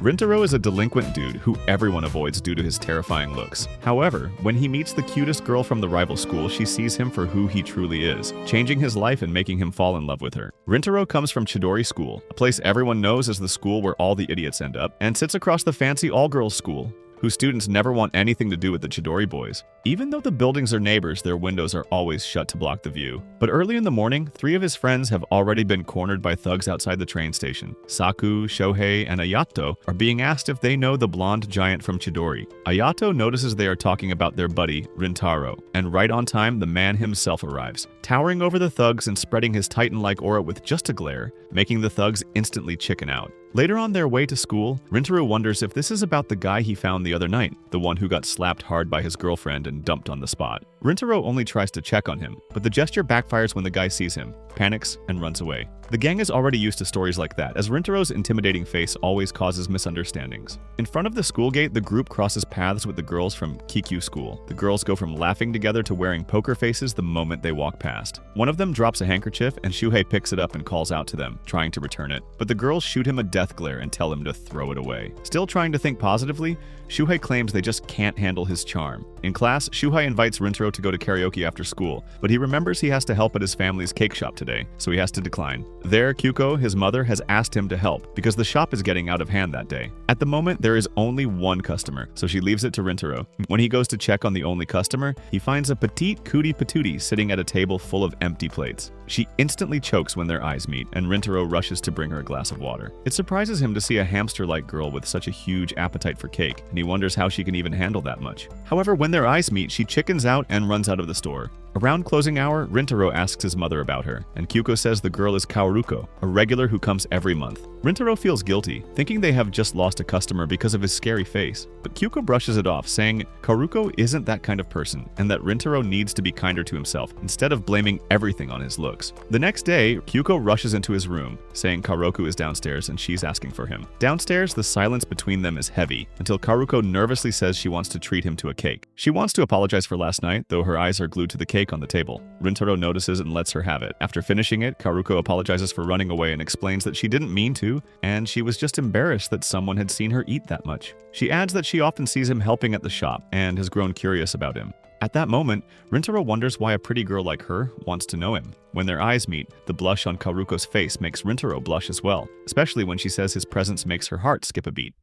Rintaro is a delinquent dude who everyone avoids due to his terrifying looks. However, when he meets the cutest girl from the rival school, she sees him for who he truly is, changing his life and making him fall in love with her. Rintaro comes from Chidori School, a place everyone knows as the school where all the idiots end up, and sits across the fancy all-girls school, whose students never want anything to do with the Chidori boys. Even though the buildings are neighbors, their windows are always shut to block the view. But early in the morning, 3 of his friends have already been cornered by thugs outside the train station. Saku, Shohei, and Ayato are being asked if they know the blonde giant from Chidori. Ayato notices they are talking about their buddy, Rintaro, and right on time, the man himself arrives, towering over the thugs and spreading his titan-like aura with just a glare, making the thugs instantly chicken out. Later on their way to school, Rintaro wonders if this is about the guy he found the other night, the one who got slapped hard by his girlfriend and dumped on the spot. Rintaro only tries to check on him, but the gesture backfires when the guy sees him, panics, and runs away. The gang is already used to stories like that, as Rintaro's intimidating face always causes misunderstandings. In front of the school gate, the group crosses paths with the girls from Kikyu School. The girls go from laughing together to wearing poker faces the moment they walk past. One of them drops a handkerchief, and Shuhei picks it up and calls out to them, trying to return it. But the girls shoot him a death glare and tell him to throw it away. Still trying to think positively, Shuhei claims they just can't handle his charm. In class, Shuhei invites Rintaro to go to karaoke after school, but he remembers he has to help at his family's cake shop today, so he has to decline. There, Kyuko, his mother, has asked him to help because the shop is getting out of hand that day. At the moment, there is only one customer, so she leaves it to Rintaro. When he goes to check on the only customer, he finds a petite cootie patootie sitting at a table full of empty plates. She instantly chokes when their eyes meet, and Rintaro rushes to bring her a glass of water. It surprises him to see a hamster-like girl with such a huge appetite for cake, and he wonders how she can even handle that much. However, when their eyes meet, she chickens out and runs out of the store. Around closing hour, Rintaro asks his mother about her, and Kyuko says the girl is Kaoruko, a regular who comes every month. Rintaro feels guilty, thinking they have just lost a customer because of his scary face. But Kyuko brushes it off, saying Kaoruko isn't that kind of person, and that Rintaro needs to be kinder to himself, instead of blaming everything on his looks. The next day, Kyuko rushes into his room, saying Kaoruko is downstairs and she's asking for him. Downstairs, the silence between them is heavy, until Kaoruko nervously says she wants to treat him to a cake. She wants to apologize for last night, though her eyes are glued to the cake on the table. Rintaro notices and lets her have it. After finishing it, Kaoruko apologizes for running away and explains that she didn't mean to, and she was just embarrassed that someone had seen her eat that much. She adds that she often sees him helping at the shop and has grown curious about him. At that moment, Rintaro wonders why a pretty girl like her wants to know him. When their eyes meet, the blush on Kaoruko's face makes Rintaro blush as well, especially when she says his presence makes her heart skip a beat.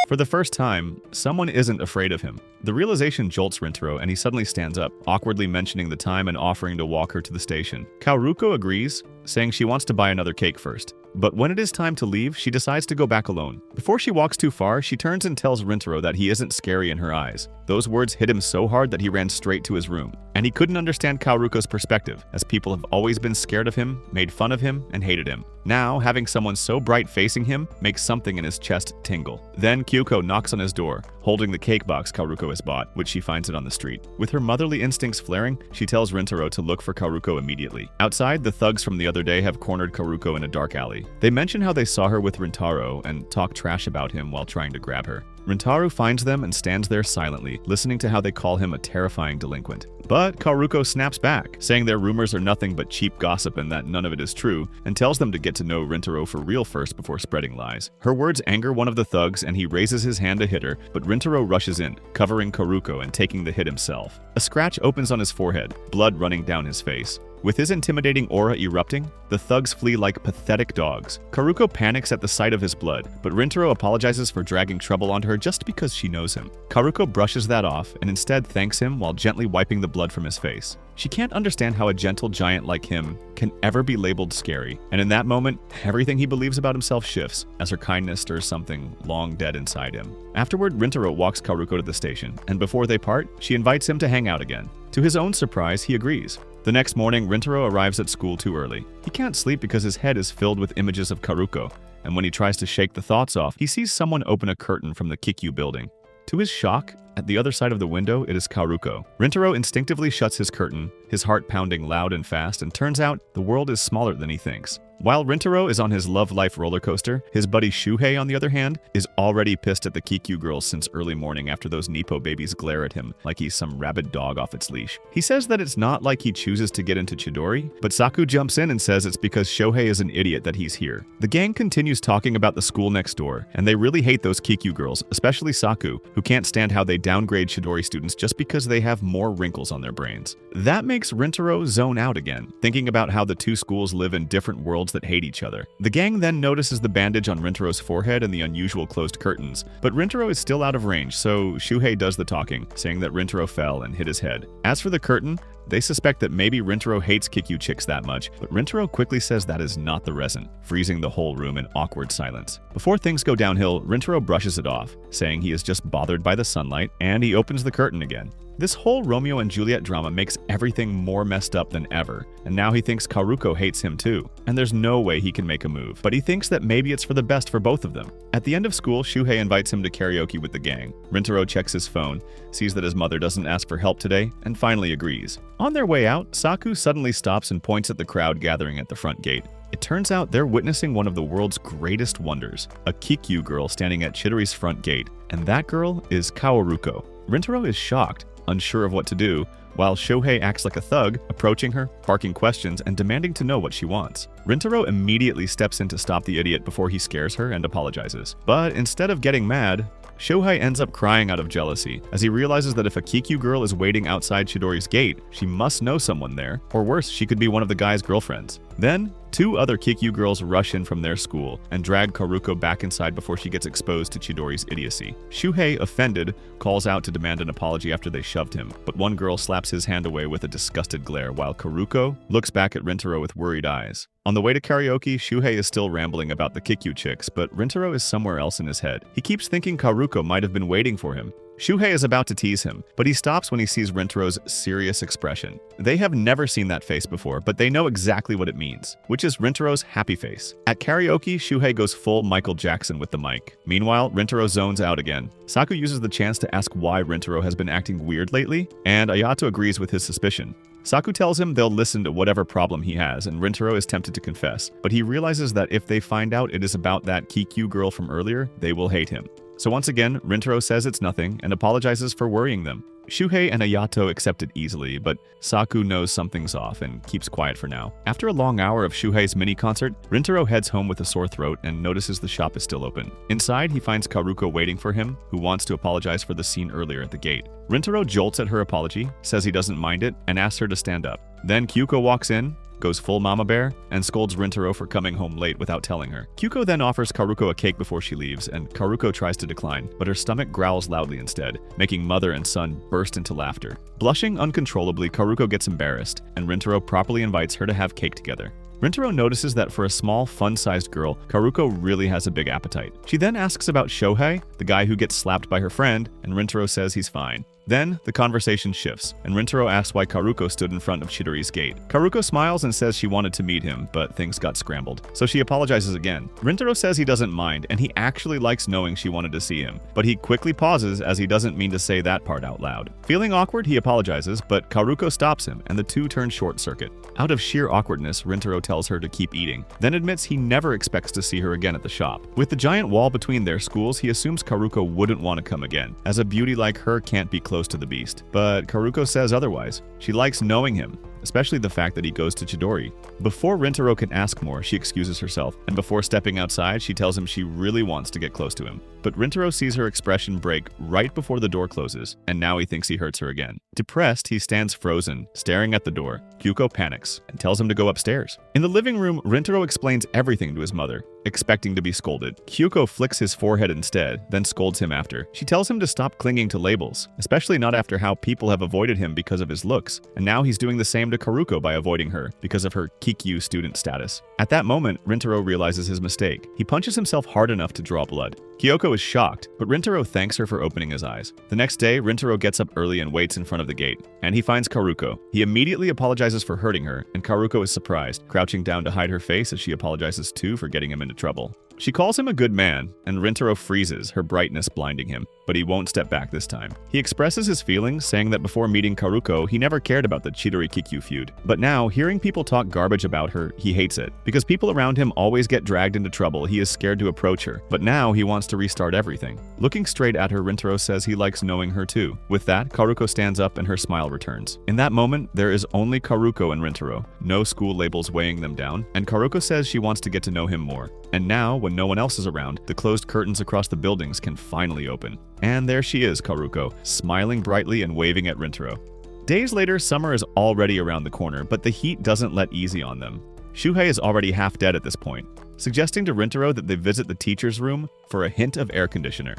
For the first time, someone isn't afraid of him. The realization jolts Rintaro and he suddenly stands up, awkwardly mentioning the time and offering to walk her to the station. Kaoruko agrees, saying she wants to buy another cake first. But when it is time to leave, she decides to go back alone. Before she walks too far, she turns and tells Rintaro that he isn't scary in her eyes. Those words hit him so hard that he ran straight to his room. And he couldn't understand Kaoruko's perspective, as people have always been scared of him, made fun of him, and hated him. Now, having someone so bright facing him makes something in his chest tingle. Then Kyuko knocks on his door, holding the cake box Kaoruko has bought, which she finds it on the street. With her motherly instincts flaring, she tells Rintaro to look for Kaoruko immediately. Outside, the thugs from the other day have cornered Kaoruko in a dark alley. They mention how they saw her with Rintaro and talk trash about him while trying to grab her. Rintaro finds them and stands there silently, listening to how they call him a terrifying delinquent. But Kaoruko snaps back, saying their rumors are nothing but cheap gossip and that none of it is true, and tells them to get to know Rintaro for real first before spreading lies. Her words anger one of the thugs and he raises his hand to hit her, but Rintaro rushes in, covering Kaoruko and taking the hit himself. A scratch opens on his forehead, blood running down his face. With his intimidating aura erupting, the thugs flee like pathetic dogs. Kaoruko panics at the sight of his blood, but Rintaro apologizes for dragging trouble onto her just because she knows him. Kaoruko brushes that off and instead thanks him while gently wiping the blood from his face. She can't understand how a gentle giant like him can ever be labeled scary, and in that moment, everything he believes about himself shifts, as her kindness stirs something long dead inside him. Afterward, Rintaro walks Kaoruko to the station, and before they part, she invites him to hang out again. To his own surprise, he agrees. The next morning, Rintaro arrives at school too early. He can't sleep because his head is filled with images of Kaoruko, and when he tries to shake the thoughts off, he sees someone open a curtain from the Kikyu building. To his shock, at the other side of the window, it is Kaoruko. Rintaro instinctively shuts his curtain, his heart pounding loud and fast, and turns out the world is smaller than he thinks. While Rintaro is on his love life roller coaster, his buddy Shuhei, on the other hand, is already pissed at the Kikyu girls since early morning after those Nippo babies glare at him like he's some rabid dog off its leash. He says that it's not like he chooses to get into Chidori, but Saku jumps in and says it's because Shohei is an idiot that he's here. The gang continues talking about the school next door, and they really hate those Kikyu girls, especially Saku, who can't stand how they downgrade Chidori students just because they have more wrinkles on their brains. That makes Rintaro zone out again, thinking about how the two schools live in different worlds that hate each other. The gang then notices the bandage on Rintaro's forehead and the unusual closed curtains, but Rintaro is still out of range, so Shuhei does the talking, saying that Rintaro fell and hit his head. As for the curtain, they suspect that maybe Rintaro hates Kikyu chicks that much, but Rintaro quickly says that is not the reason, freezing the whole room in awkward silence. Before things go downhill, Rintaro brushes it off, saying he is just bothered by the sunlight, and he opens the curtain again. This whole Romeo and Juliet drama makes everything more messed up than ever, and now he thinks Karuko hates him too, and there's no way he can make a move, but he thinks that maybe it's for the best for both of them. At the end of school, Shuhei invites him to karaoke with the gang. Rintaro checks his phone, sees that his mother doesn't ask for help today, and finally agrees. On their way out, Saku suddenly stops and points at the crowd gathering at the front gate. It turns out they're witnessing one of the world's greatest wonders, a Kikyu girl standing at Chidori's front gate, and that girl is Kaoruko. Rintaro is shocked, unsure of what to do, while Shohei acts like a thug, approaching her, barking questions, and demanding to know what she wants. Rintaro immediately steps in to stop the idiot before he scares her and apologizes. But instead of getting mad, Shohei ends up crying out of jealousy, as he realizes that if a Kikyu girl is waiting outside Chidori's gate, she must know someone there, or worse, she could be one of the guy's girlfriends. Then, two other Kikyu girls rush in from their school and drag Karuko back inside before she gets exposed to Chidori's idiocy. Shuhei, offended, calls out to demand an apology after they shoved him, but one girl slaps his hand away with a disgusted glare, while Karuko looks back at Rintaro with worried eyes. On the way to karaoke, Shuhei is still rambling about the Kikyu chicks, but Rintaro is somewhere else in his head. He keeps thinking Karuko might have been waiting for him. Shuhei is about to tease him, but he stops when he sees Rintaro's serious expression. They have never seen that face before, but they know exactly what it means, which is Rintaro's happy face. At karaoke, Shuhei goes full Michael Jackson with the mic. Meanwhile, Rintaro zones out again. Saku uses the chance to ask why Rintaro has been acting weird lately, and Ayato agrees with his suspicion. Saku tells him they'll listen to whatever problem he has, and Rintaro is tempted to confess, but he realizes that if they find out it is about that Kikyu girl from earlier, they will hate him. So once again, Rintaro says it's nothing and apologizes for worrying them. Shuhei and Ayato accept it easily, but Saku knows something's off and keeps quiet for now. After a long hour of Shuhei's mini-concert, Rintaro heads home with a sore throat and notices the shop is still open. Inside, he finds Karuko waiting for him, who wants to apologize for the scene earlier at the gate. Rintaro jolts at her apology, says he doesn't mind it, and asks her to stand up. Then Kyuko walks in, goes full mama bear, and scolds Rintaro for coming home late without telling her. Kyuko then offers Karuko a cake before she leaves, and Karuko tries to decline, but her stomach growls loudly instead, making mother and son burst into laughter. Blushing uncontrollably, Karuko gets embarrassed, and Rintaro properly invites her to have cake together. Rintaro notices that for a small, fun-sized girl, Karuko really has a big appetite. She then asks about Shohei, the guy who gets slapped by her friend, and Rintaro says he's fine. Then, the conversation shifts, and Rintaro asks why Karuko stood in front of Chidori's gate. Karuko smiles and says she wanted to meet him, but things got scrambled, so she apologizes again. Rintaro says he doesn't mind, and he actually likes knowing she wanted to see him, but he quickly pauses as he doesn't mean to say that part out loud. Feeling awkward, he apologizes, but Karuko stops him, and the two turn short-circuit. Out of sheer awkwardness, Rintaro tells her to keep eating, then admits he never expects to see her again at the shop. With the giant wall between their schools, he assumes Karuko wouldn't want to come again, as a beauty like her can't be close to the beast. But Karuko says otherwise. She likes knowing him, especially the fact that he goes to Chidori. Before Rintaro can ask more, she excuses herself, and before stepping outside, she tells him she really wants to get close to him. But Rintaro sees her expression break right before the door closes, and now he thinks he hurts her again. Depressed, he stands frozen, staring at the door. Kyuko panics and tells him to go upstairs. In the living room, Rintaro explains everything to his mother, expecting to be scolded. Kyuko flicks his forehead instead, then scolds him after. She tells him to stop clinging to labels, especially not after how people have avoided him because of his looks, and now he's doing the same to Karuko by avoiding her because of her Kikyu student status. At that moment, Rintaro realizes his mistake. He punches himself hard enough to draw blood. Kyoko is shocked, but Rintaro thanks her for opening his eyes. The next day, Rintaro gets up early and waits in front of the gate, and he finds Karuko. He immediately apologizes for hurting her, and Karuko is surprised, crouching down to hide her face as she apologizes too for getting him into trouble. She calls him a good man, and Rintaro freezes, her brightness blinding him, but he won't step back this time. He expresses his feelings, saying that before meeting Karuko, he never cared about the Chidori Kikyu feud. But now, hearing people talk garbage about her, he hates it. Because people around him always get dragged into trouble, he is scared to approach her. But now, he wants to restart everything. Looking straight at her, Rintaro says he likes knowing her too. With that, Karuko stands up and her smile returns. In that moment, there is only Karuko and Rintaro, no school labels weighing them down, and Karuko says she wants to get to know him more. And now, when no one else is around, the closed curtains across the buildings can finally open. And there she is, Karuko, smiling brightly and waving at Rintaro. Days later, summer is already around the corner, but the heat doesn't let easy on them. Shuhei is already half dead at this point, suggesting to Rintaro that they visit the teacher's room for a hint of air conditioner.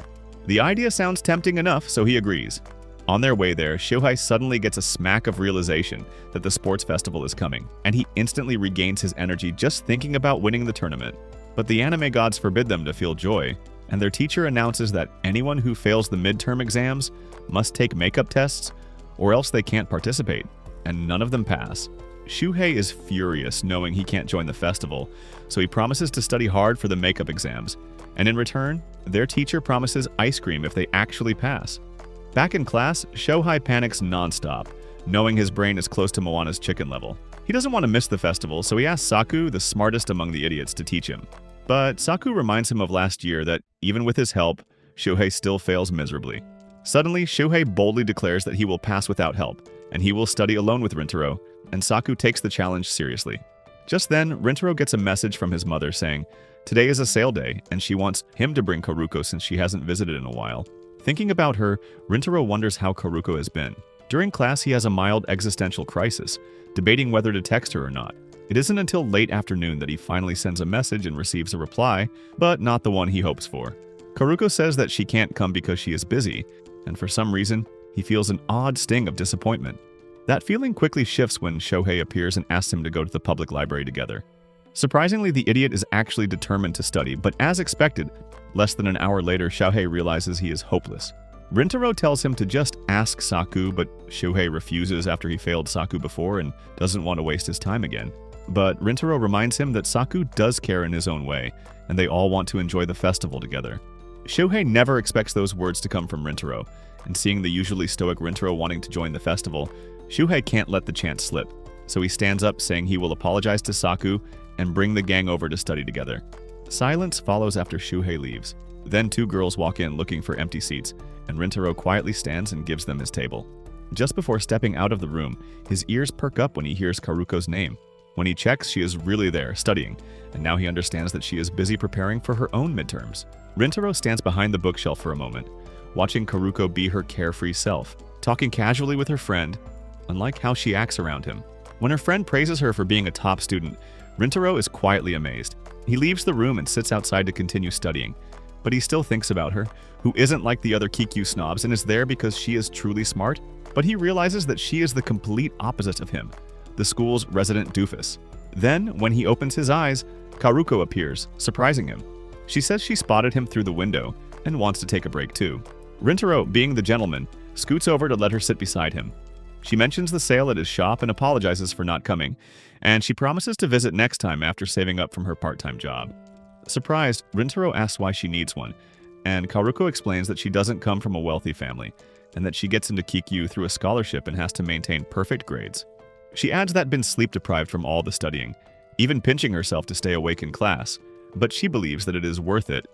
The idea sounds tempting enough, so he agrees. On their way there, Shuhei suddenly gets a smack of realization that the sports festival is coming, and he instantly regains his energy just thinking about winning the tournament. But the anime gods forbid them to feel joy, and their teacher announces that anyone who fails the midterm exams must take makeup tests, or else they can't participate, and none of them pass. Shuhei is furious knowing he can't join the festival, so he promises to study hard for the makeup exams, and in return, their teacher promises ice cream if they actually pass. Back in class, Shuhei panics nonstop, knowing his brain is close to Moana's chicken level. He doesn't want to miss the festival, so he asks Saku, the smartest among the idiots, to teach him. But Saku reminds him of last year that, even with his help, Shuhei still fails miserably. Suddenly, Shuhei boldly declares that he will pass without help, and he will study alone with Rintaro, and Saku takes the challenge seriously. Just then, Rintaro gets a message from his mother saying, today is a sale day, and she wants him to bring Karuko since she hasn't visited in a while. Thinking about her, Rintaro wonders how Karuko has been. During class, he has a mild existential crisis, debating whether to text her or not. It isn't until late afternoon that he finally sends a message and receives a reply, but not the one he hopes for. Karuko says that she can't come because she is busy, and for some reason, he feels an odd sting of disappointment. That feeling quickly shifts when Shuhei appears and asks him to go to the public library together. Surprisingly, the idiot is actually determined to study, but as expected, less than an hour later, Shuhei realizes he is hopeless. Rintaro tells him to just ask Saku, but Shuhei refuses after he failed Saku before and doesn't want to waste his time again. But Rintaro reminds him that Saku does care in his own way, and they all want to enjoy the festival together. Shuhei never expects those words to come from Rintaro, and seeing the usually stoic Rintaro wanting to join the festival, Shuhei can't let the chance slip, so he stands up saying he will apologize to Saku and bring the gang over to study together. Silence follows after Shuhei leaves. Then two girls walk in looking for empty seats, and Rintaro quietly stands and gives them his table. Just before stepping out of the room, his ears perk up when he hears Karuko's name. When he checks, she is really there, studying, and now he understands that she is busy preparing for her own midterms. Rintaro stands behind the bookshelf for a moment, watching Karuko be her carefree self, talking casually with her friend, unlike how she acts around him. When her friend praises her for being a top student, Rintaro is quietly amazed. He leaves the room and sits outside to continue studying, but he still thinks about her, who isn't like the other Kikyu snobs and is there because she is truly smart, but he realizes that she is the complete opposite of him, the school's resident doofus. Then, when he opens his eyes, Karuko appears, surprising him. She says she spotted him through the window and wants to take a break too. Rintaro, being the gentleman, scoots over to let her sit beside him. She mentions the sale at his shop and apologizes for not coming, and she promises to visit next time after saving up from her part-time job. Surprised, Rintaro asks why she needs one, and Karuko explains that she doesn't come from a wealthy family, and that she gets into Kikyu through a scholarship and has to maintain perfect grades. She adds that been sleep-deprived from all the studying, even pinching herself to stay awake in class, but she believes that it is worth it,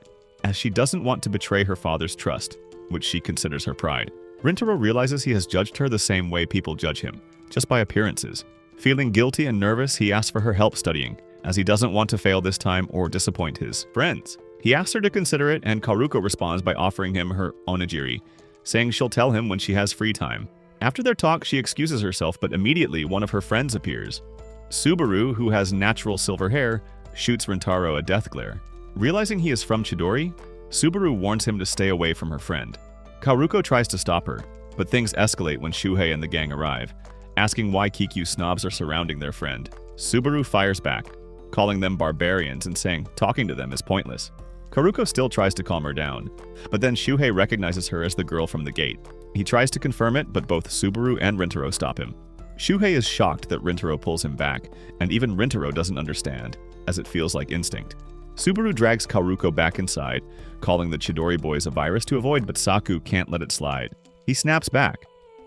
as she doesn't want to betray her father's trust, which she considers her pride. Rintaro realizes he has judged her the same way people judge him, just by appearances. Feeling guilty and nervous, he asks for her help studying, as he doesn't want to fail this time or disappoint his friends. He asks her to consider it, and Karuko responds by offering him her onigiri, saying she'll tell him when she has free time. After their talk, she excuses herself, but immediately one of her friends appears. Subaru, who has natural silver hair, shoots Rintaro a death glare. Realizing he is from Chidori, Subaru warns him to stay away from her friend. Karuko tries to stop her, but things escalate when Shuhei and the gang arrive, asking why Kikyu snobs are surrounding their friend. Subaru fires back, calling them barbarians and saying talking to them is pointless. Karuko still tries to calm her down, but then Shuhei recognizes her as the girl from the gate. He tries to confirm it, but both Subaru and Rintaro stop him. Shuhei is shocked that Rintaro pulls him back, and even Rintaro doesn't understand, as it feels like instinct. Subaru drags Karuko back inside, calling the Chidori boys a virus to avoid, but Saku can't let it slide. He snaps back,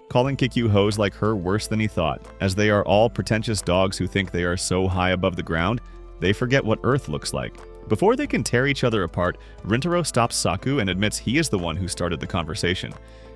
calling Kikyu hoes like her worse than he thought, as they are all pretentious dogs who think they are so high above the ground, they forget what Earth looks like. Before they can tear each other apart, Rintaro stops Saku and admits he is the one who started the conversation,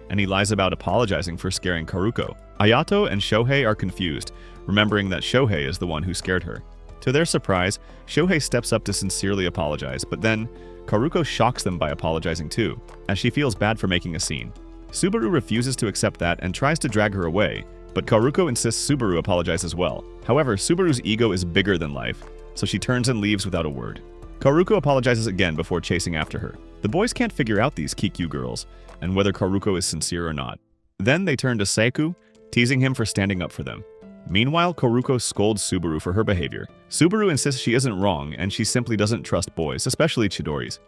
and he lies about apologizing for scaring Karuko. Ayato and Shohei are confused, remembering that Shohei is the one who scared her. To their surprise, Shohei steps up to sincerely apologize, but then Karuko shocks them by apologizing too, as she feels bad for making a scene. Subaru refuses to accept that and tries to drag her away, but Karuko insists Subaru apologize as well. However, Subaru's ego is bigger than life, so she turns and leaves without a word. Karuko apologizes again before chasing after her. The boys can't figure out these Kikyu girls, and whether Karuko is sincere or not. Then they turn to Seiku, teasing him for standing up for them. Meanwhile, Karuko scolds Subaru for her behavior. Subaru insists she isn't wrong, and she simply doesn't trust boys, especially Chidoris.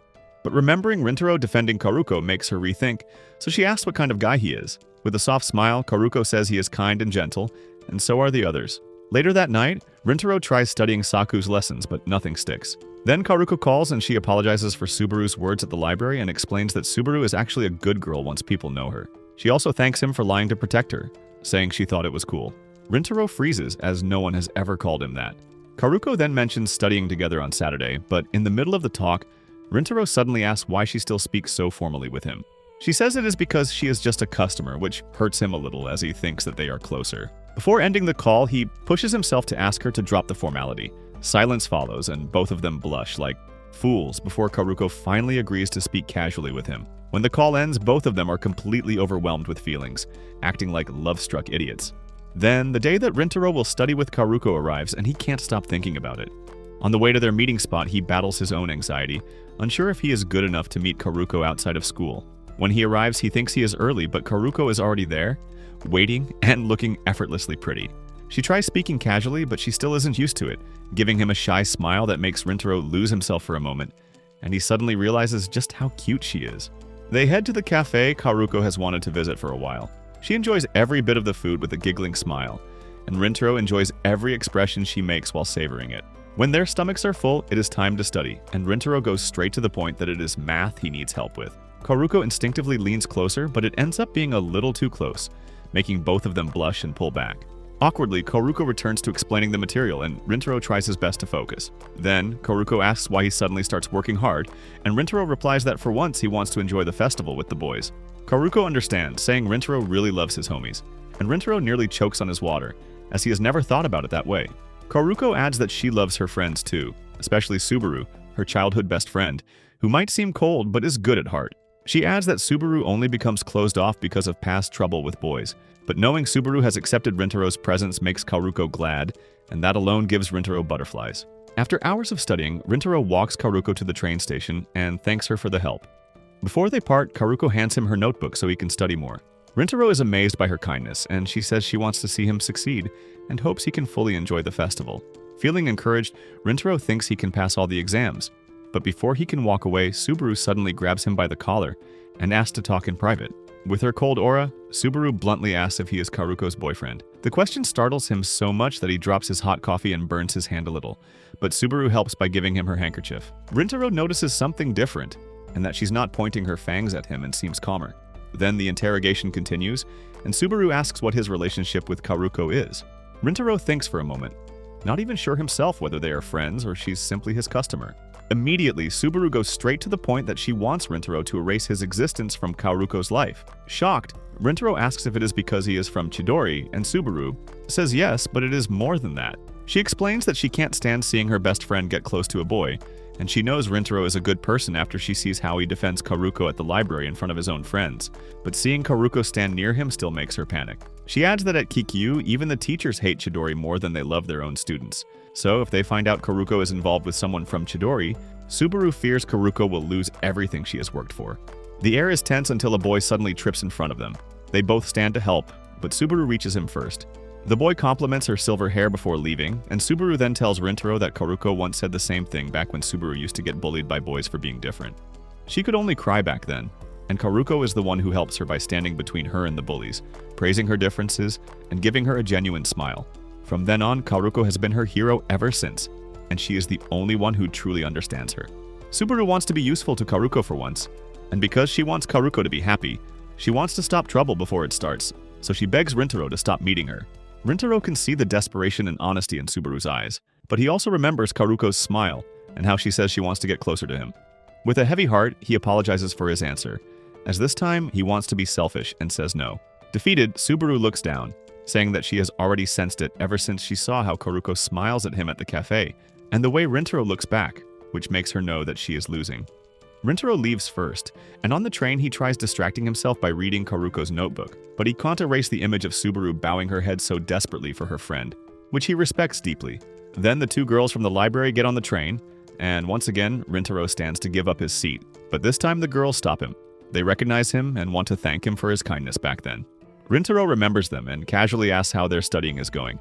But remembering Rintaro defending Karuko makes her rethink, so she asks what kind of guy he is. With a soft smile, Karuko says he is kind and gentle, and so are the others. Later that night, Rintaro tries studying Saku's lessons, but nothing sticks. Then Karuko calls and she apologizes for Subaru's words at the library and explains that Subaru is actually a good girl once people know her. She also thanks him for lying to protect her, saying she thought it was cool. Rintaro freezes, as no one has ever called him that. Karuko then mentions studying together on Saturday, but in the middle of the talk, Rintaro suddenly asks why she still speaks so formally with him. She says it is because she is just a customer, which hurts him a little as he thinks that they are closer. Before ending the call, he pushes himself to ask her to drop the formality. Silence follows, and both of them blush like fools before Karuko finally agrees to speak casually with him. When the call ends, both of them are completely overwhelmed with feelings, acting like love-struck idiots. Then, the day that Rintaro will study with Karuko arrives, and he can't stop thinking about it. On the way to their meeting spot, he battles his own anxiety, unsure if he is good enough to meet Karuko outside of school. When he arrives, he thinks he is early, but Karuko is already there, waiting and looking effortlessly pretty. She tries speaking casually, but she still isn't used to it, giving him a shy smile that makes Rintaro lose himself for a moment, and he suddenly realizes just how cute she is. They head to the cafe Karuko has wanted to visit for a while. She enjoys every bit of the food with a giggling smile, and Rintaro enjoys every expression she makes while savoring it. When their stomachs are full, it is time to study, and Rintaro goes straight to the point that it is math he needs help with. Karuko instinctively leans closer, but it ends up being a little too close, making both of them blush and pull back. Awkwardly, Karuko returns to explaining the material, and Rintaro tries his best to focus. Then, Karuko asks why he suddenly starts working hard, and Rintaro replies that for once he wants to enjoy the festival with the boys. Karuko understands, saying Rintaro really loves his homies, and Rintaro nearly chokes on his water, as he has never thought about it that way. Karuko adds that she loves her friends too, especially Subaru, her childhood best friend, who might seem cold but is good at heart. She adds that Subaru only becomes closed off because of past trouble with boys, but knowing Subaru has accepted Rintaro's presence makes Karuko glad, and that alone gives Rintaro butterflies. After hours of studying, Rintaro walks Karuko to the train station and thanks her for the help. Before they part, Karuko hands him her notebook so he can study more. Rintaro is amazed by her kindness, and she says she wants to see him succeed and hopes he can fully enjoy the festival. Feeling encouraged, Rintaro thinks he can pass all the exams. But before he can walk away, Subaru suddenly grabs him by the collar and asks to talk in private. With her cold aura, Subaru bluntly asks if he is Karuko's boyfriend. The question startles him so much that he drops his hot coffee and burns his hand a little, but Subaru helps by giving him her handkerchief. Rintaro notices something different, and that she's not pointing her fangs at him and seems calmer. Then the interrogation continues, and Subaru asks what his relationship with Karuko is. Rintaro thinks for a moment, not even sure himself whether they are friends or she's simply his customer. Immediately, Subaru goes straight to the point that she wants Rintaro to erase his existence from Karuko's life. Shocked, Rintaro asks if it is because he is from Chidori, and Subaru says yes, but it is more than that. She explains that she can't stand seeing her best friend get close to a boy, and she knows Rintaro is a good person after she sees how he defends Karuko at the library in front of his own friends. But seeing Karuko stand near him still makes her panic. She adds that at Kikyu, even the teachers hate Chidori more than they love their own students. So if they find out Karuko is involved with someone from Chidori, Subaru fears Karuko will lose everything she has worked for. The air is tense until a boy suddenly trips in front of them. They both stand to help, but Subaru reaches him first. The boy compliments her silver hair before leaving, and Subaru then tells Rintaro that Karuko once said the same thing back when Subaru used to get bullied by boys for being different. She could only cry back then, and Karuko is the one who helps her by standing between her and the bullies, praising her differences and giving her a genuine smile. From then on, Karuko has been her hero ever since, and she is the only one who truly understands her. Subaru wants to be useful to Karuko for once, and because she wants Karuko to be happy, she wants to stop trouble before it starts, so she begs Rintaro to stop meeting her. Rintaro can see the desperation and honesty in Subaru's eyes, but he also remembers Karuko's smile and how she says she wants to get closer to him. With a heavy heart, he apologizes for his answer, as this time he wants to be selfish and says no. Defeated, Subaru looks down, saying that she has already sensed it ever since she saw how Karuko smiles at him at the cafe, and the way Rintaro looks back, which makes her know that she is losing. Rintaro leaves first, and on the train he tries distracting himself by reading Karuko's notebook, but he can't erase the image of Subaru bowing her head so desperately for her friend, which he respects deeply. Then the two girls from the library get on the train, and once again Rintaro stands to give up his seat, but this time the girls stop him. They recognize him and want to thank him for his kindness back then. Rintaro remembers them and casually asks how their studying is going,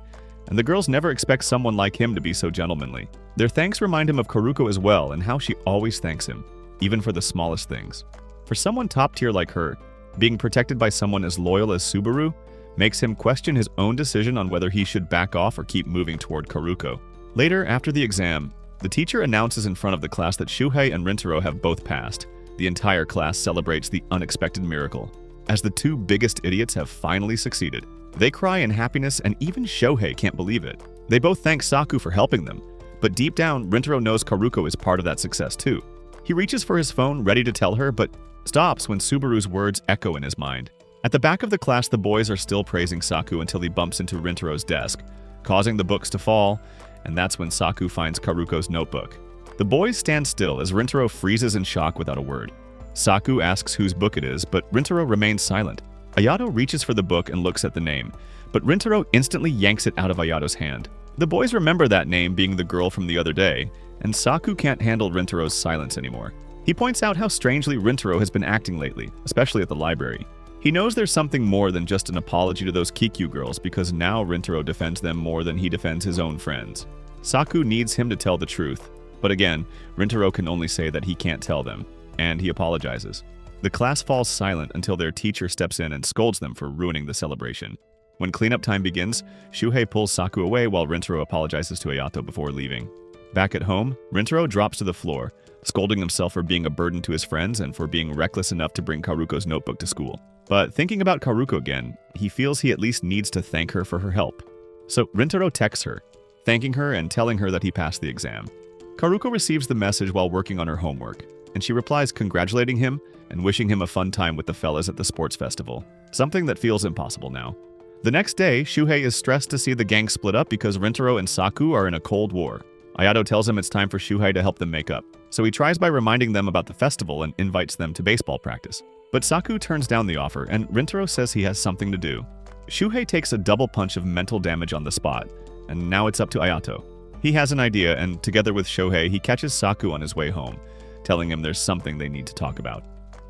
and the girls never expect someone like him to be so gentlemanly. Their thanks remind him of Karuko as well and how she always thanks him, even for the smallest things. For someone top tier like her, being protected by someone as loyal as Subaru makes him question his own decision on whether he should back off or keep moving toward Karuko. Later, after the exam, the teacher announces in front of the class that Shuhei and Rintaro have both passed. The entire class celebrates the unexpected miracle, as the two biggest idiots have finally succeeded. They cry in happiness, and even Shohei can't believe it. They both thank Saku for helping them, but deep down, Rintaro knows Karuko is part of that success too. He reaches for his phone, ready to tell her, but stops when Subaru's words echo in his mind. At the back of the class, the boys are still praising Saku until he bumps into Rintaro's desk, causing the books to fall, and that's when Saku finds Karuko's notebook. The boys stand still as Rintaro freezes in shock without a word. Saku asks whose book it is, but Rintaro remains silent. Ayato reaches for the book and looks at the name, but Rintaro instantly yanks it out of Ayato's hand. The boys remember that name being the girl from the other day, and Saku can't handle Rintaro's silence anymore. He points out how strangely Rintaro has been acting lately, especially at the library. He knows there's something more than just an apology to those Kikyu girls because now Rintaro defends them more than he defends his own friends. Saku needs him to tell the truth, but again, Rintaro can only say that he can't tell them, and he apologizes. The class falls silent until their teacher steps in and scolds them for ruining the celebration. When cleanup time begins, Shuhei pulls Saku away while Rintaro apologizes to Ayato before leaving. Back at home, Rintaro drops to the floor, scolding himself for being a burden to his friends and for being reckless enough to bring Karuko's notebook to school. But thinking about Karuko again, he feels he at least needs to thank her for her help. So Rintaro texts her, thanking her and telling her that he passed the exam. Karuko receives the message while working on her homework, and she replies congratulating him and wishing him a fun time with the fellas at the sports festival, something that feels impossible now. The next day, Shuhei is stressed to see the gang split up because Rintaro and Saku are in a cold war. Ayato tells him it's time for Shuhei to help them make up, so he tries by reminding them about the festival and invites them to baseball practice. But Saku turns down the offer, and Rintaro says he has something to do. Shuhei takes a double punch of mental damage on the spot, and now it's up to Ayato. He has an idea, and together with Shohei, he catches Saku on his way home, telling him there's something they need to talk about.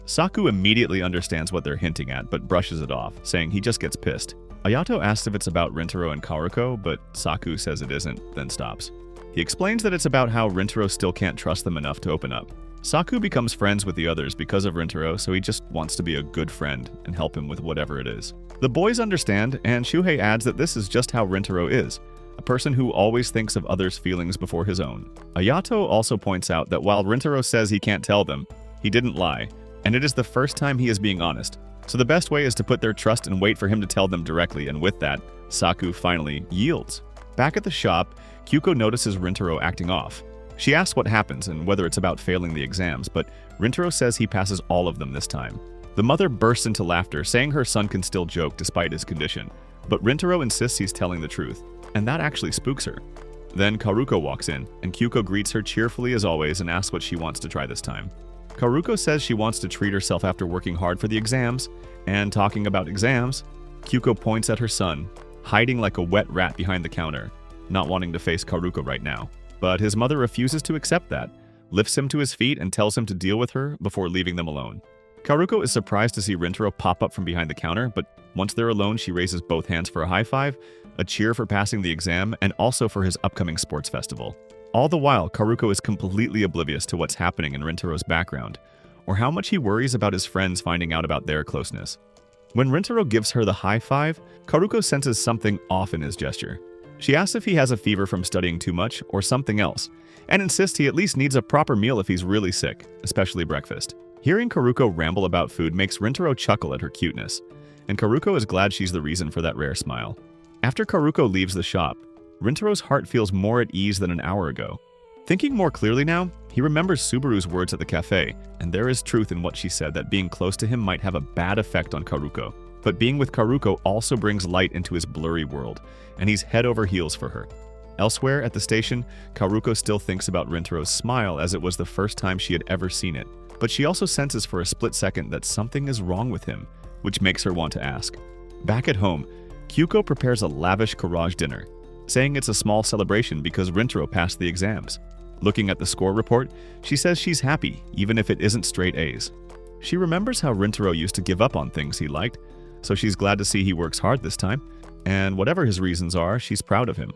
Saku immediately understands what they're hinting at, but brushes it off, saying he just gets pissed. Ayato asks if it's about Rintaro and Karuko, but Saku says it isn't, then stops. He explains that it's about how Rintaro still can't trust them enough to open up. Saku becomes friends with the others because of Rintaro, so he just wants to be a good friend and help him with whatever it is. The boys understand, and Shuhei adds that this is just how Rintaro is, a person who always thinks of others' feelings before his own. Ayato also points out that while Rintaro says he can't tell them, he didn't lie, and it is the first time he is being honest. So the best way is to put their trust and wait for him to tell them directly, and with that, Saku finally yields. Back at the shop, Kyuko notices Rintaro acting off. She asks what happens and whether it's about failing the exams, but Rintaro says he passes all of them this time. The mother bursts into laughter, saying her son can still joke despite his condition, but Rintaro insists he's telling the truth, and that actually spooks her. Then Karuko walks in, and Kyuko greets her cheerfully as always and asks what she wants to try this time. Karuko says she wants to treat herself after working hard for the exams, and talking about exams, Kyuko points at her son, hiding like a wet rat behind the counter, not wanting to face Karuko right now. But his mother refuses to accept that, lifts him to his feet and tells him to deal with her before leaving them alone. Karuko is surprised to see Rintaro pop up from behind the counter, but once they're alone, she raises both hands for a high five, a cheer for passing the exam, and also for his upcoming sports festival. All the while, Karuko is completely oblivious to what's happening in Rintaro's background, or how much he worries about his friends finding out about their closeness. When Rintaro gives her the high five, Karuko senses something off in his gesture. She asks if he has a fever from studying too much or something else, and insists he at least needs a proper meal if he's really sick, especially breakfast. Hearing Karuko ramble about food makes Rintaro chuckle at her cuteness, and Karuko is glad she's the reason for that rare smile. After Karuko leaves the shop, Rintaro's heart feels more at ease than an hour ago. Thinking more clearly now, he remembers Subaru's words at the cafe, and there is truth in what she said that being close to him might have a bad effect on Karuko. But being with Karuko also brings light into his blurry world, and he's head over heels for her. Elsewhere at the station, Karuko still thinks about Rintaro's smile as it was the first time she had ever seen it. But she also senses for a split second that something is wrong with him, which makes her want to ask. Back at home, Kyuko prepares a lavish garage dinner, saying it's a small celebration because Rintaro passed the exams. Looking at the score report, she says she's happy, even if it isn't straight A's. She remembers how Rintaro used to give up on things he liked, so she's glad to see he works hard this time, and whatever his reasons are, she's proud of him.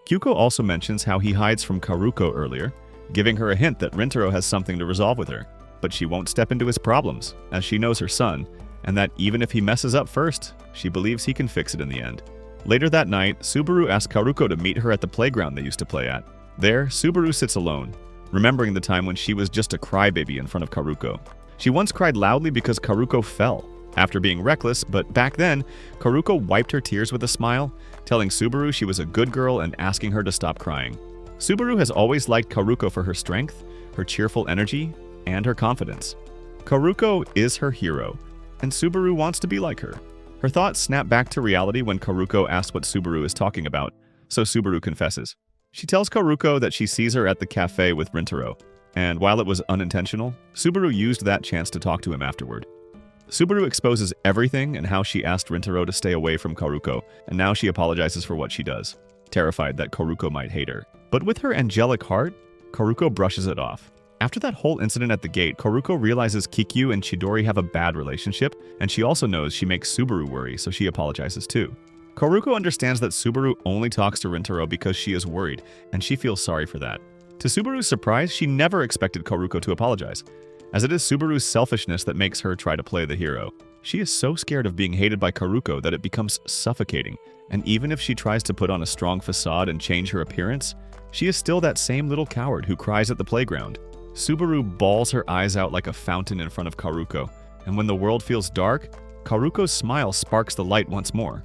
Kyuko also mentions how he hides from Karuko earlier, giving her a hint that Rintaro has something to resolve with her, but she won't step into his problems, as she knows her son, and that even if he messes up first, she believes he can fix it in the end. Later that night, Subaru asks Karuko to meet her at the playground they used to play at. There, Subaru sits alone, remembering the time when she was just a crybaby in front of Karuko. She once cried loudly because Karuko fell, after being reckless, but back then, Karuko wiped her tears with a smile, telling Subaru she was a good girl and asking her to stop crying. Subaru has always liked Karuko for her strength, her cheerful energy, and her confidence. Karuko is her hero, and Subaru wants to be like her. Her thoughts snap back to reality when Karuko asks what Subaru is talking about, so Subaru confesses. She tells Karuko that she sees her at the cafe with Rintaro, and while it was unintentional, Subaru used that chance to talk to him afterward. Subaru exposes everything and how she asked Rintaro to stay away from Karuko, and now she apologizes for what she does, terrified that Karuko might hate her. But with her angelic heart, Karuko brushes it off. After that whole incident at the gate, Karuko realizes Kikyu and Chidori have a bad relationship, and she also knows she makes Subaru worry, so she apologizes too. Karuko understands that Subaru only talks to Rintaro because she is worried, and she feels sorry for that. To Subaru's surprise, she never expected Karuko to apologize, as it is Subaru's selfishness that makes her try to play the hero. She is so scared of being hated by Karuko that it becomes suffocating, and even if she tries to put on a strong facade and change her appearance, she is still that same little coward who cries at the playground. Subaru bawls her eyes out like a fountain in front of Karuko, and when the world feels dark, Karuko's smile sparks the light once more.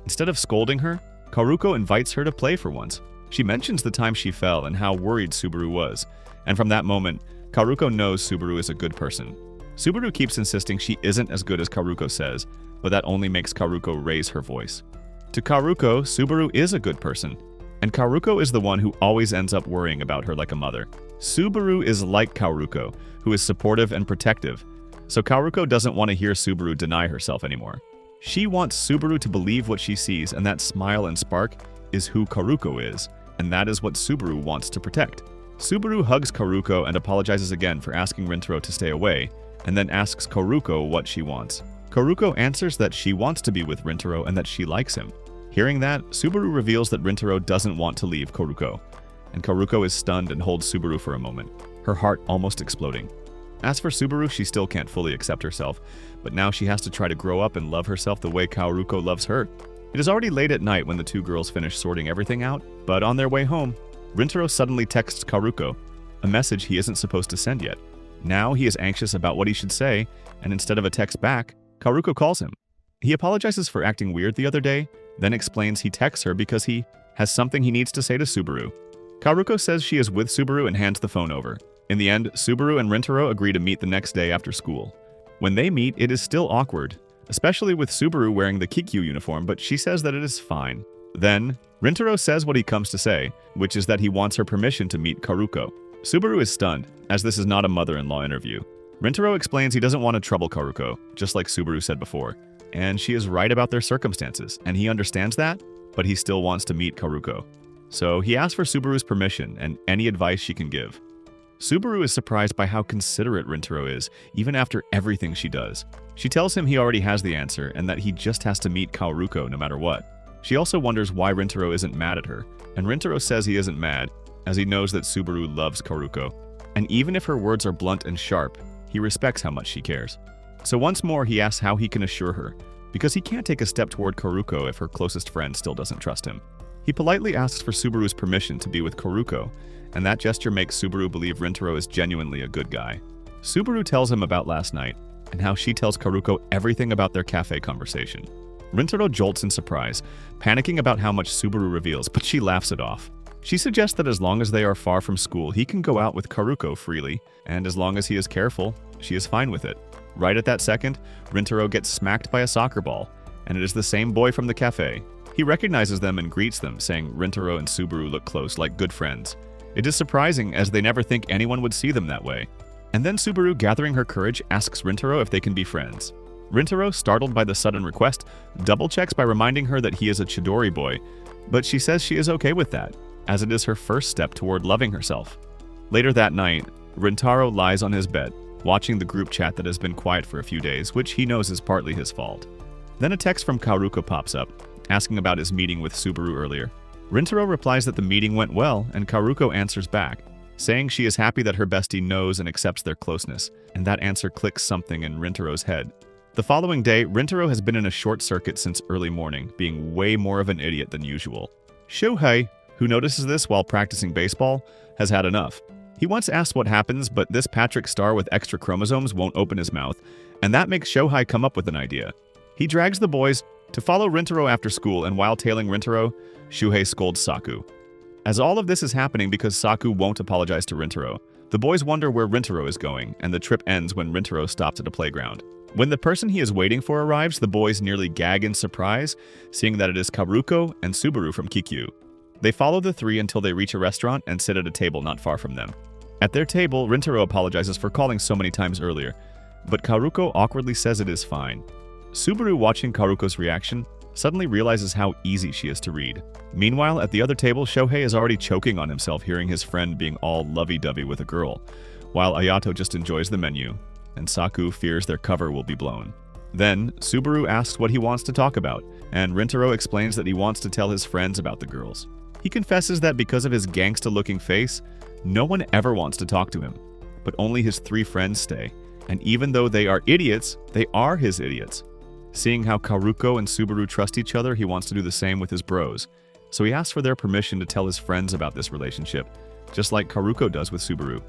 Instead of scolding her, Karuko invites her to play for once. She mentions the time she fell and how worried Subaru was, and from that moment, Karuko knows Subaru is a good person. Subaru keeps insisting she isn't as good as Karuko says, but that only makes Karuko raise her voice. To Karuko, Subaru is a good person, and Karuko is the one who always ends up worrying about her like a mother. Subaru is like Karuko, who is supportive and protective, so Karuko doesn't want to hear Subaru deny herself anymore. She wants Subaru to believe what she sees, and that smile and spark is who Karuko is, and that is what Subaru wants to protect. Subaru hugs Karuko and apologizes again for asking Rintaro to stay away, and then asks Karuko what she wants. Karuko answers that she wants to be with Rintaro and that she likes him. Hearing that, Subaru reveals that Rintaro doesn't want to leave Karuko, and Karuko is stunned and holds Subaru for a moment, her heart almost exploding. As for Subaru, she still can't fully accept herself, but now she has to try to grow up and love herself the way Karuko loves her. It is already late at night when the two girls finish sorting everything out, but on their way home, Rintaro suddenly texts Karuko, a message he isn't supposed to send yet. Now he is anxious about what he should say, and instead of a text back, Karuko calls him. He apologizes for acting weird the other day, then explains he texts her because he has something he needs to say to Subaru. Karuko says she is with Subaru and hands the phone over. In the end, Subaru and Rintaro agree to meet the next day after school. When they meet, it is still awkward, especially with Subaru wearing the Kikyu uniform, but she says that it is fine. Then, Rintaro says what he comes to say, which is that he wants her permission to meet Karuko. Subaru is stunned, as this is not a mother-in-law interview. Rintaro explains he doesn't want to trouble Karuko, just like Subaru said before, and she is right about their circumstances, and he understands that, but he still wants to meet Karuko. So he asks for Subaru's permission and any advice she can give. Subaru is surprised by how considerate Rintaro is, even after everything she does. She tells him he already has the answer and that he just has to meet Karuko no matter what. She also wonders why Rintaro isn't mad at her, and Rintaro says he isn't mad, as he knows that Subaru loves Karuko. And even if her words are blunt and sharp, he respects how much she cares. So once more he asks how he can assure her, because he can't take a step toward Karuko if her closest friend still doesn't trust him. He politely asks for Subaru's permission to be with Karuko, and that gesture makes Subaru believe Rintaro is genuinely a good guy. Subaru tells him about last night, and how she tells Karuko everything about their cafe conversation. Rintaro jolts in surprise, panicking about how much Subaru reveals, but she laughs it off. She suggests that as long as they are far from school, he can go out with Karuko freely, and as long as he is careful, she is fine with it. Right at that second, Rintaro gets smacked by a soccer ball, and it is the same boy from the cafe. He recognizes them and greets them, saying Rintaro and Subaru look close, like good friends. It is surprising, as they never think anyone would see them that way. And then Subaru, gathering her courage, asks Rintaro if they can be friends. Rintaro, startled by the sudden request, double-checks by reminding her that he is a Chidori boy, but she says she is okay with that, as it is her first step toward loving herself. Later that night, Rintaro lies on his bed, watching the group chat that has been quiet for a few days, which he knows is partly his fault. Then a text from Karuko pops up, asking about his meeting with Subaru earlier. Rintaro replies that the meeting went well, and Karuko answers back, saying she is happy that her bestie knows and accepts their closeness, and that answer clicks something in Rintaro's head. The following day, Rintaro has been in a short circuit since early morning, being way more of an idiot than usual. Shohei, who notices this while practicing baseball, has had enough. He once asked what happens, but this Patrick star with extra chromosomes won't open his mouth, and that makes Shohei come up with an idea. He drags the boys to follow Rintaro after school, and while tailing Rintaro, Shuhei scolds Saku. As all of this is happening because Saku won't apologize to Rintaro, the boys wonder where Rintaro is going, and the trip ends when Rintaro stops at a playground. When the person he is waiting for arrives, the boys nearly gag in surprise, seeing that it is Karuko and Subaru from Kikyu. They follow the three until they reach a restaurant and sit at a table not far from them. At their table, Rintaro apologizes for calling so many times earlier, but Karuko awkwardly says it is fine. Subaru, watching Karuko's reaction, suddenly realizes how easy she is to read. Meanwhile, at the other table, Shohei is already choking on himself hearing his friend being all lovey-dovey with a girl, while Ayato just enjoys the menu, and Saku fears their cover will be blown. Then, Subaru asks what he wants to talk about, and Rintaro explains that he wants to tell his friends about the girls. He confesses that because of his gangsta-looking face, no one ever wants to talk to him, but only his three friends stay, and even though they are idiots, they are his idiots. Seeing how Karuko and Subaru trust each other, he wants to do the same with his bros, so he asks for their permission to tell his friends about this relationship, just like Karuko does with Subaru.